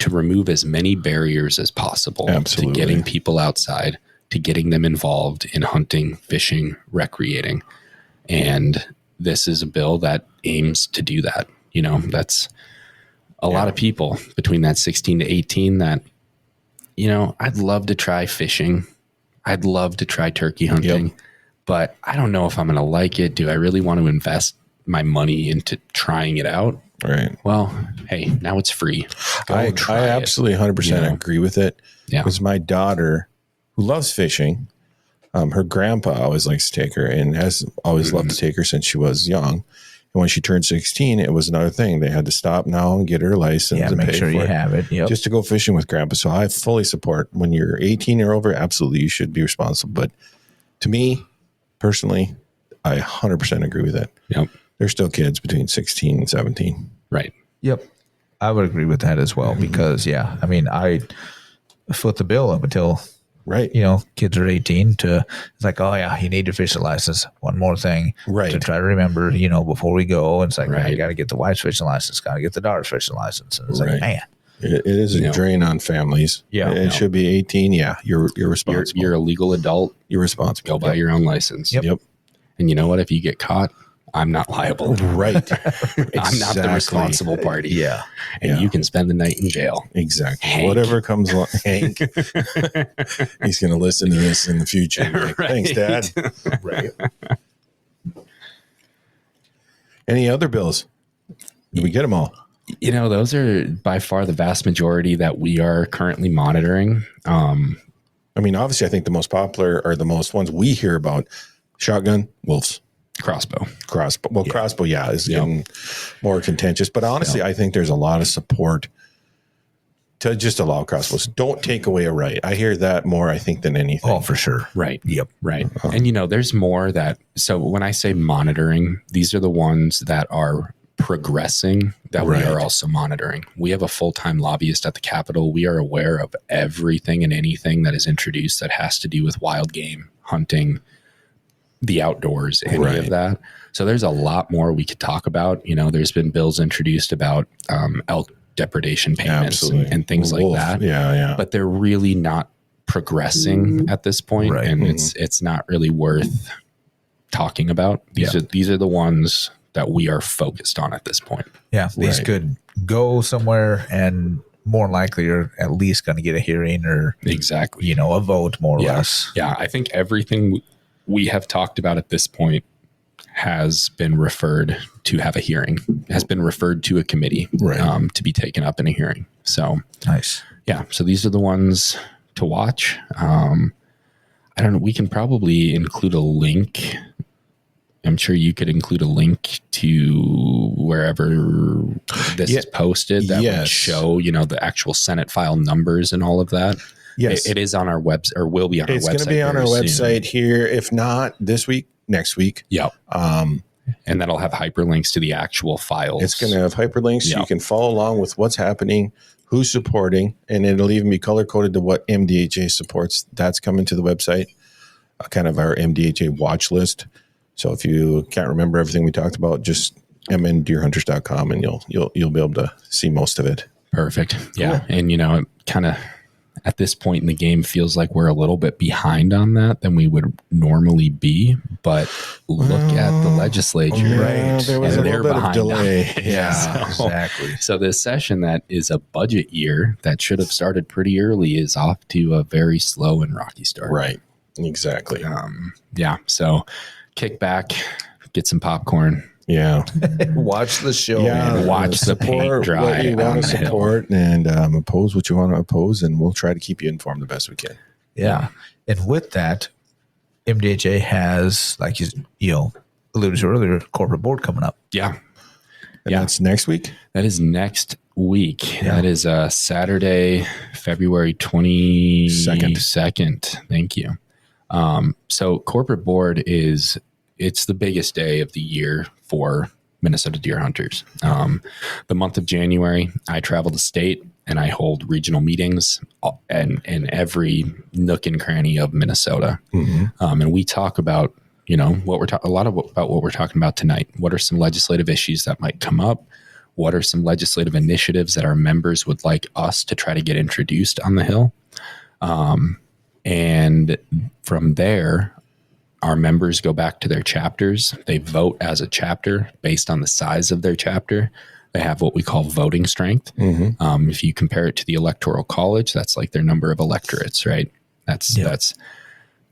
remove as many barriers as possible to getting people outside, to getting them involved in hunting, fishing, recreating. And this is a bill that aims to do that. You know, that's a lot of people between that 16 to 18 that, you know, I'd love to try fishing. I'd love to try turkey hunting, but I don't know if I'm going to like it. Do I really want to invest my money into trying it out? Right. Well, hey, now it's free. I absolutely 100% agree with it. Yeah. Because my daughter, who loves fishing, her grandpa always likes to take her and has always loved to take her since she was young. And when she turned 16, it was another thing. They had to stop now and get her license and make pay sure for you it have it. Yep. just to go fishing with grandpa. So I fully support, when you're 18 or over, absolutely you should be responsible. But to me, personally, I 100% agree with that. Yep. They're still kids between 16 and 17. Right. Yep. I would agree with that as well, because I mean, I foot the bill up until, you know, kids are 18 to, it's like, oh yeah, you need your fishing license. One more thing to try to remember, you know, before we go. And it's like, man, you got to get the wife's fishing license, got to get the daughter's fishing license. And it's like, man. It is a drain on families. Yeah. It should be 18. Yeah. You're responsible. You're a legal adult. You're responsible. Go buy your own license. Yep. And you know what? If you get caught, I'm not liable. Right. I'm not the responsible party. Yeah. And you can spend the night in jail. Exactly. Hank. Whatever comes along. Hank. He's going to listen to this in the future. Like, thanks, Dad. Right. Any other bills? Did we get them all? You know, those are by far the vast majority that we are currently monitoring. I mean, obviously, I think the most popular are the most ones we hear about: shotgun, wolves. Crossbow. Well, crossbow, is getting more contentious. But honestly, I think there's a lot of support to just allow crossbows. Don't take away a right. I hear that more, I think, than anything. Oh, for sure. Right. Yep. Right. And, you know, there's more that. So when I say monitoring, these are the ones that are progressing that we are also monitoring. We have a full-time lobbyist at the Capitol. We are aware of everything and anything that is introduced that has to do with wild game, hunting, the outdoors, any of that. So there's a lot more we could talk about. You know, there's been bills introduced about elk depredation payments and things like that. Yeah. But they're really not progressing at this point, and it's not really worth talking about. These are the ones that we are focused on at this point. Yeah, these could go somewhere, and more likely you're at least going to get a hearing or you know, a vote, more or less. Yeah, I think everything we have talked about at this point has been referred to have a hearing, has been referred to a committee to be taken up in a hearing. So nice. Yeah. So these are the ones to watch. I don't know. We can probably include a link. I'm sure you could include a link to wherever this is posted that would show, you know, the actual Senate file numbers and all of that. Yes. It is on our website, or will be on our website. It's going to be on our website here. If not this week, next week. Yep. And that'll have hyperlinks to the actual files. It's going to have hyperlinks so you can follow along with what's happening, who's supporting, and it'll even be color coded to what MDHA supports. That's coming to the website, kind of our MDHA watch list. So if you can't remember everything we talked about, just mndeerhunters.com and you'll be able to see most of it. Perfect. Yeah. Cool. And, you know, it kind of at this point in the game feels like we're a little bit behind on that than we would normally be. But look at the legislature. There was a little bit of delay. Exactly. So this session that is a budget year that should have started pretty early is off to a very slow and rocky start. Right. Exactly. So kick back, get some popcorn. Yeah. Watch the show. And watch the paint dry. What you want to support and oppose what you want to oppose, and we'll try to keep you informed the best we can. Yeah. And with that, MDHA has, like you alluded to earlier, corporate board coming up. Yeah. And that's next week? That is next week. Yeah. That is Saturday, February 22nd. Thank you. So corporate board it's the biggest day of the year for Minnesota deer hunters. The month of January, I travel the state and I hold regional meetings in every nook and cranny of Minnesota. And we talk about, what we're talking about tonight. What are some legislative issues that might come up? What are some legislative initiatives that our members would like us to try to get introduced on the Hill? And from there, our members go back to their chapters. They vote as a chapter based on the size of their chapter. They have what we call voting strength. If you compare it to the Electoral College, that's like their number of electorates, right? That's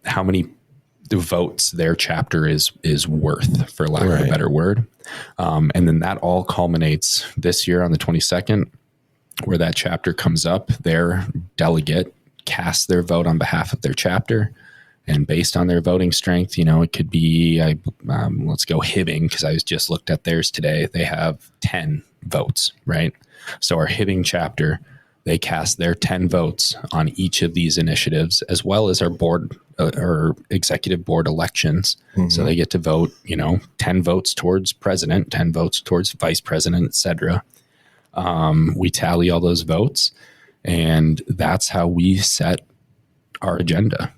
how many votes their chapter is worth, for lack of a better word. And then that all culminates this year on the 22nd, where that chapter comes up. Their delegate casts their vote on behalf of their chapter. And based on their voting strength, it could be, let's go Hibbing, because I just looked at theirs today. They have 10 votes, right? So our Hibbing chapter, they cast their 10 votes on each of these initiatives, as well as our board or executive board elections. So they get to vote, 10 votes towards president, 10 votes towards vice president, et cetera. We tally all those votes, and that's how we set our agenda,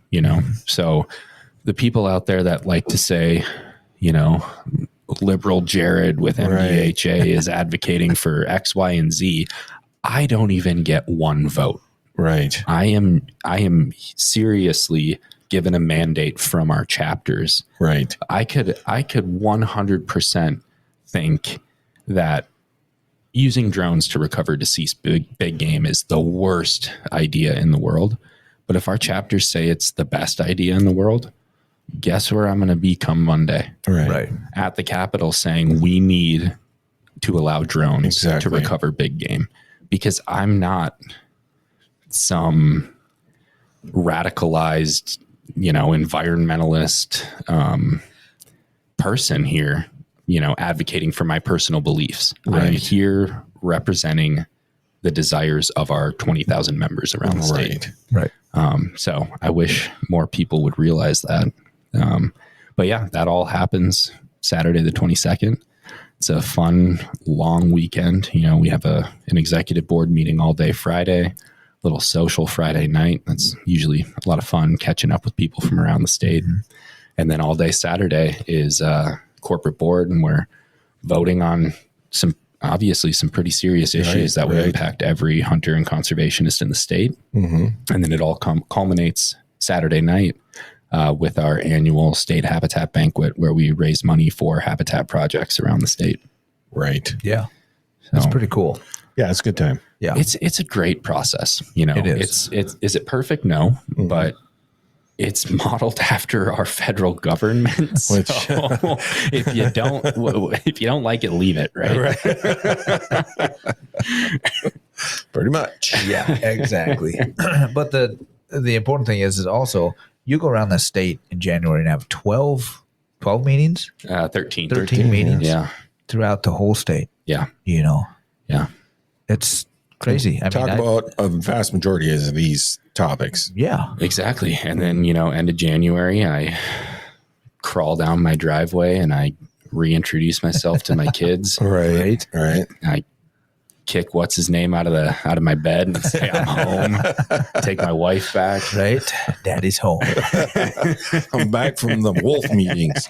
So the people out there that like to say, liberal Jared with MDHA is advocating for X, Y, and Z, I don't even get one vote. Right. I am seriously given a mandate from our chapters. Right. I could 100% think that using drones to recover deceased big game is the worst idea in the world. But if our chapters say it's the best idea in the world, guess where I'm going to be come Monday? Right. At the Capitol saying we need to allow drones to recover big game, because I'm not some radicalized, environmentalist person here, advocating for my personal beliefs. Right. I'm here representing the desires of our 20,000 members around the state. Right. So I wish more people would realize that. But yeah, that all happens Saturday, the 22nd. It's a fun, long weekend. We have an executive board meeting all day Friday, little social Friday night. That's usually a lot of fun, catching up with people from around the state. And then all day Saturday is corporate board, and we're voting on some pretty serious issues that would impact every hunter and conservationist in the state. And then it all culminates Saturday night with our annual state habitat banquet, where we raise money for habitat projects around the state. Right. Yeah. That's pretty cool. Yeah, it's a good time. Yeah. It's a great process. It is. Is it perfect? No, but it's modeled after our federal government. So if you don't like it, leave it. Right. Pretty much. Yeah, exactly. But the important thing is also you go around the state in January and have 12 meetings, 13 meetings, throughout the whole state. Yeah. Yeah. It's crazy. Talk about a vast majority of these topics. Yeah, exactly. And then, end of January, I crawl down my driveway and I reintroduce myself to my kids. Right. I kick what's his name out of my bed and say I'm home. Take my wife back. Right. Daddy's home. I'm back from the wolf meetings.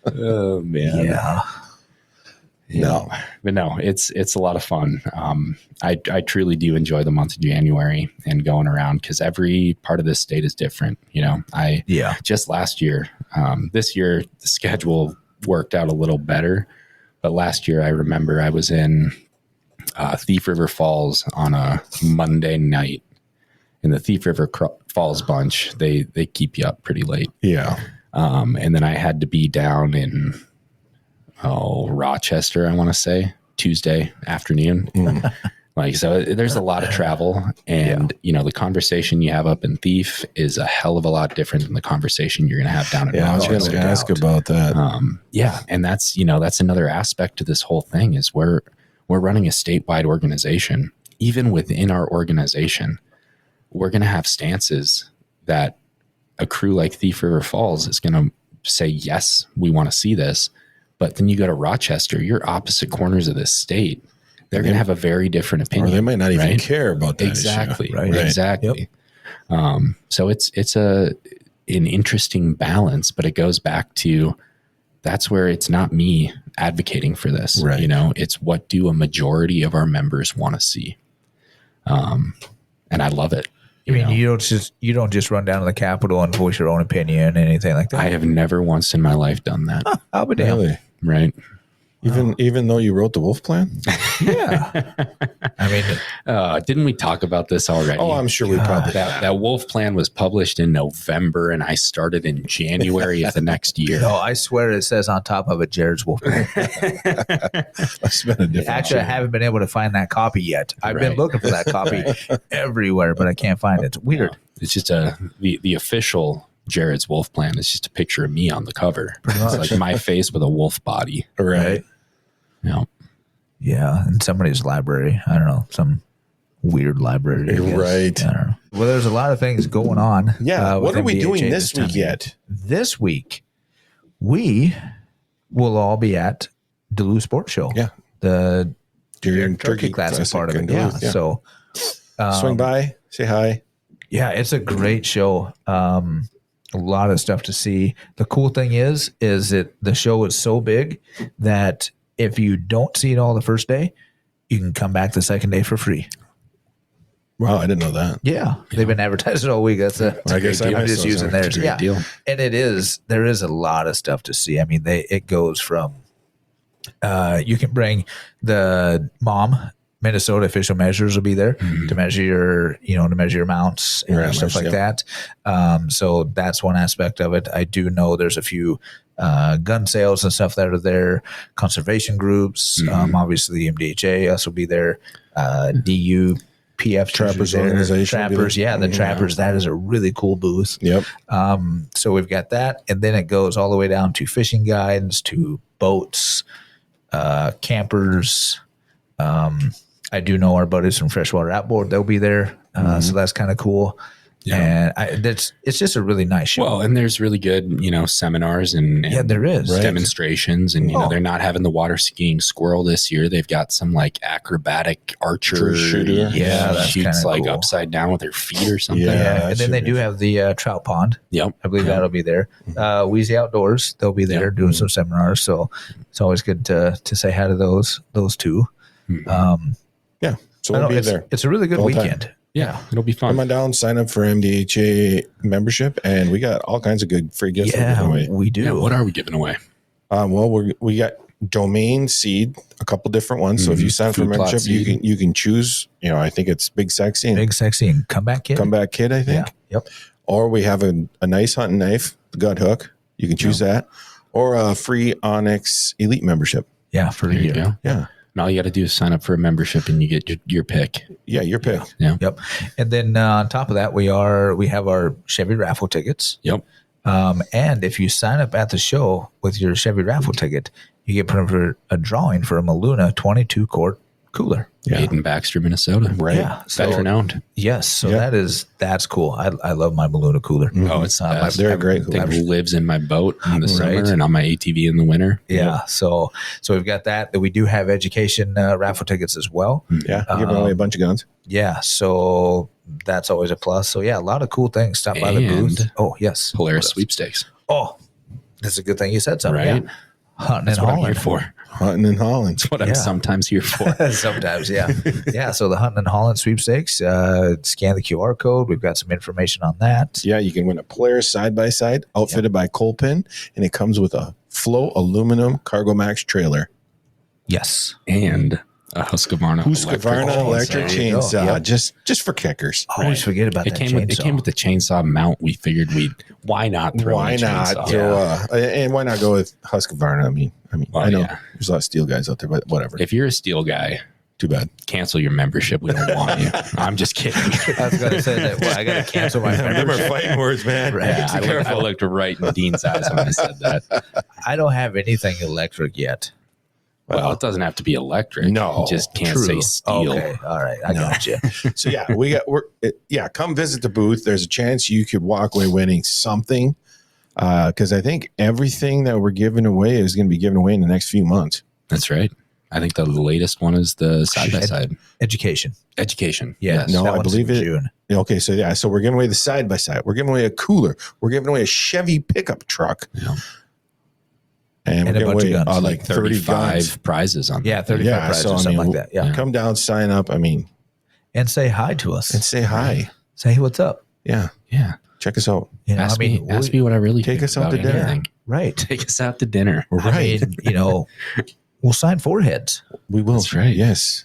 Oh man. Yeah. No, but no, it's a lot of fun. I truly do enjoy the month of January and going around, because every part of this state is different. Just last year, this year the schedule worked out a little better, but last year I remember I was in Thief River Falls on a Monday night. In the Thief River Falls bunch, they keep you up pretty late. Yeah. And then I had to be down in Rochester, I want to say, Tuesday afternoon. Like, so there's a lot of travel, and you know, the conversation you have up in Thief is a hell of a lot different than the conversation you're going to have down in Yeah, I was going to ask about that. yeah, and that's, you know, that's another aspect to this whole thing is we're running a statewide organization. Even within our organization, we're going to have stances that a crew like Thief River Falls is going to say, yes, we want to see this. But then you go to Rochester, you're opposite corners of this state. They're going to have a very different opinion. Or they might not even care about that exactly, issue. Right? Exactly. Yep. So it's an interesting balance, but it goes back to that's where it's not me advocating for this. Right. You know, it's what do a majority of our members want to see. And I love it. I mean, you don't just run down to the Capitol and voice your own opinion, anything like that. I have never once in my life done that. I'll be damned. Really? Right. Even though you wrote the Wolf Plan? Yeah. I mean, didn't we talk about this already? Oh, I'm sure we probably that Wolf Plan was published in November, and I started in January of the next year. no, I swear it says on top of it, Jared's Wolf Plan. That's been a different Actually, I haven't been able to find that copy yet. I've been looking for that copy everywhere, but I can't find it. It's weird. No, it's just the official Jared's Wolf Plan is just a picture of me on the cover. It's like my face with a wolf body. Right. Yeah. Yeah, in somebody's library. I don't know, some weird library. I guess. Right. I don't know. Well, there's a lot of things going on. Yeah. What with are we MDHA doing this time. week yet? This week, we will all be at Duluth Sport Show. Yeah. The Deer and Turkey Classic part of it. Yeah. Duluth, yeah. So Swing by, say hi. yeah, it's a great show. A lot of stuff to see. The cool thing is that the show is so big that if you don't see it all the first day, you can come back the second day for free. Wow, I didn't know that. Yeah, they've been advertising all week. That's I guess I I'm missed just those. using theirs. Great Yeah, deal. and there is a lot of stuff to see. I mean, it goes from you can bring the mom. Minnesota official measures will be there to measure your mounts and Right, stuff like that. So that's one aspect of it. I do know there's a few gun sales and stuff that are there, conservation groups, obviously MDHA us will be there, DUPF Trappers there, organization will be Trappers, there. the Trappers, that is a really cool booth. Yep. So we've got that, and then it goes all the way down to fishing guides, to boats, campers. I do know our buddies from Freshwater Outboard, they'll be there. So that's kind of cool. Yeah. And it's just a really nice show. Well, and there's really good, seminars and there is demonstrations, and they're not having the water skiing squirrel this year. They've got some like acrobatic archer shooter. Yeah, that's shoots kinda like cool. upside down with their feet or something. Yeah. And then they do have the trout pond. Yep. I believe that'll be there. Wheezy Outdoors, they'll be there doing some seminars. So it's always good to say hi to those two. Yeah. So we'll be there. It's a really good All time. weekend. Yeah, it'll be fun. Come on down, sign up for MDHA membership, and we got all kinds of good free gifts. Yeah, we do. Yeah, what are we giving away? Well, we got domain seed, a couple different ones. So if you sign up for Food plot membership, seed. you can choose. I think it's Big Sexy and Big Sexy and Comeback Kid. Comeback Kid, I think. Yeah. Yep. Or we have a nice hunting knife, the gut hook. You can choose that, or a free Onyx Elite membership. Yeah, for a There you year. go. Yeah. And all you got to do is sign up for a membership, and you get your pick. Yeah, your pick. Yeah. Yep. And then on top of that, we have our Chevy raffle tickets. Yep. And if you sign up at the show with your Chevy raffle ticket, you get put in for a drawing for a Maluna 22 quart cooler. Yeah. Made in Baxter, Minnesota. Right. Yeah. So, Veteran owned. yes. So Yeah. that's cool. I love my Maluna cooler. Oh, it's the best. They're a great Thing cooler. lives in my boat in the Right. summer and on my ATV in the winter. Yeah. So we've got that. We do have education raffle tickets as well. Yeah. Giving away a bunch of guns. Yeah. So that's always a plus. So yeah, a lot of cool things. Stop by the booth. And Oh, yes. Polaris sweepstakes. Oh, that's a good thing you said something. Right. Yeah. Hunting That's and what I'm here hauling. for. Hunting in Holland. That's what I'm Yeah. sometimes here for. Sometimes, yeah. Yeah, so the Hunting and Holland sweepstakes, scan the QR code. We've got some information on that. Yeah, you can win a Polaris side-by-side outfitted by Colpin, and it comes with a Flow aluminum Cargo Max trailer. Yes. And a Husqvarna Husqvarna electric There you go. chainsaw, Yep. just for kickers. Always forget about It that came chainsaw. with the chainsaw mount. We figured why not throw Why in a not? chainsaw? Throw, and why not go with Husqvarna? I mean, Well, I know yeah. there's a lot of steel guys out there, but whatever. If you're a steel guy, Too bad. Cancel your membership. We don't want you. I'm just kidding. I was going to say that. Well, I got to cancel my Them are membership. fighting words, man. Right. Yeah, I looked right in Dean's eyes when I said that. I don't have anything electric yet. Well, it doesn't have to be electric. No, You just can't True. say steel. Okay. All right. I got you. So come visit the booth. There's a chance you could walk away winning something. Because I think everything that we're giving away is going to be given away in the next few months. That's right. I think the latest one is the side-by-side. Education. Education. Yes. No, that I one's believe in it. June. Okay, so we're giving away the side-by-side. We're giving away a cooler. We're giving away a Chevy pickup truck. Yeah. And we're And a giving bunch away of guns. like 30 35 guns. prizes on Yeah, that. 35 prizes, so, I something mean, like that. Yeah. Come down, sign up. I mean, And say hi to us. and say hi. Say, hey, what's up? Yeah, Yeah. check us out. You know, Ask me what I really Take think us out about to dinner. anything. Right. Take us out to dinner. Right. I mean, we'll sign foreheads. We will. That's right. Yes.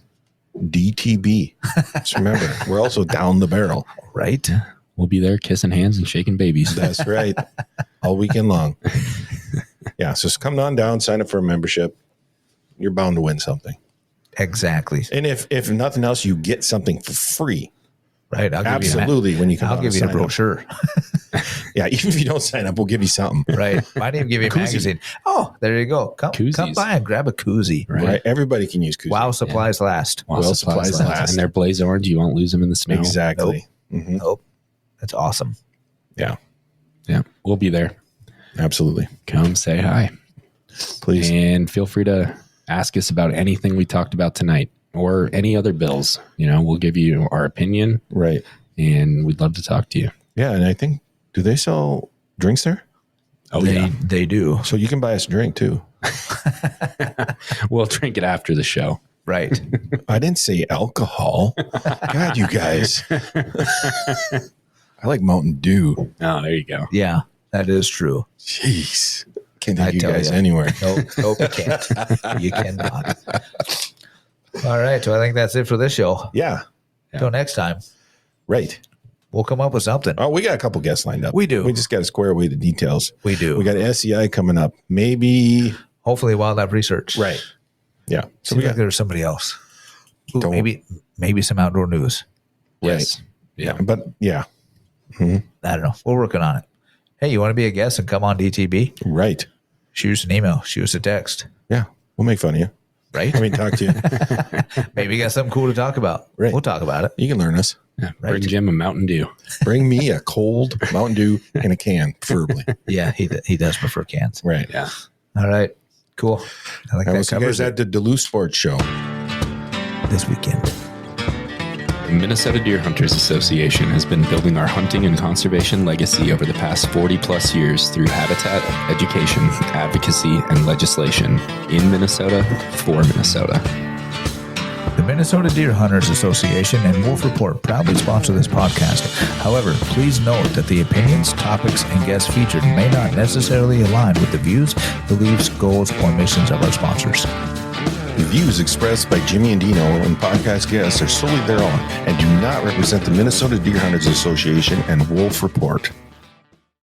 DTB. Just remember, we're also down the barrel. Right. We'll be there kissing hands and shaking babies. That's right. All weekend long. Yeah. So come on down, sign up for a membership. You're bound to win something. Exactly. And if nothing else, you get something for free. Right. I'll Absolutely. When you come I'll down give and you a sign up. brochure. Yeah. Even if you don't sign up, we'll give you something. Right. Might even give you a Koozie. magazine. Oh, there you go. Come Koozies. by and grab a koozie. Right. Everybody can use koozie. Wow, supplies last. While Well, supplies supplies last. last. And they're blaze orange. You won't lose them in the snow. Exactly. Mhm. Nope. That's awesome. Yeah. Yeah. We'll be there. Absolutely. Come say hi. Please. And feel free to ask us about anything we talked about tonight or any other bills. We'll give you our opinion Right. and we'd love to talk to you. Yeah. And I think, do they sell drinks there? Oh, They do. So you can buy us a drink too. We'll drink it after the show. Right. I didn't say alcohol. God, you guys. I like Mountain Dew. Oh, there you go. Yeah, that is true. Jeez. Can't I take you tell guys ya. anywhere. Nope, you can't. You cannot. All right. So I think that's it for this show. Yeah. Until next time, Right. we'll come up with something. Oh, we got a couple guests lined up. We do. We just got to square away the details. We do. We got SEI coming up. Maybe. Hopefully wildlife research. Right. Yeah. So Seems we like got. there's somebody else. Ooh, Don't- maybe some outdoor news. Yes. Yeah. But yeah. I don't know. We're working on it. Hey, you want to be a guest and come on DTB? Right. Shoot us an email. Shoot us a text. Yeah. We'll make fun of you. Right? I mean, talk to you. Maybe you got something cool to talk about. Right. We'll talk about it. You can learn us. Yeah. Right. Bring Jim a Mountain Dew. Bring me a cold Mountain Dew in a can, preferably. Yeah, he does prefer cans. Right. Yeah. All right. Cool. I think I will that see you covers guys it at the Duluth Sport Show. this weekend. The Minnesota Deer Hunters Association has been building our hunting and conservation legacy over the past 40 plus years through habitat, education, advocacy, and legislation in Minnesota for Minnesota. The Minnesota Deer Hunters Association and Wolf Report proudly sponsor this podcast. However, please note that the opinions, topics, and guests featured may not necessarily align with the views, beliefs, goals, or missions of our sponsors. The views expressed by Jimmy and Dino and podcast guests are solely their own and do not represent the Minnesota Deer Hunters Association and Wolf Report.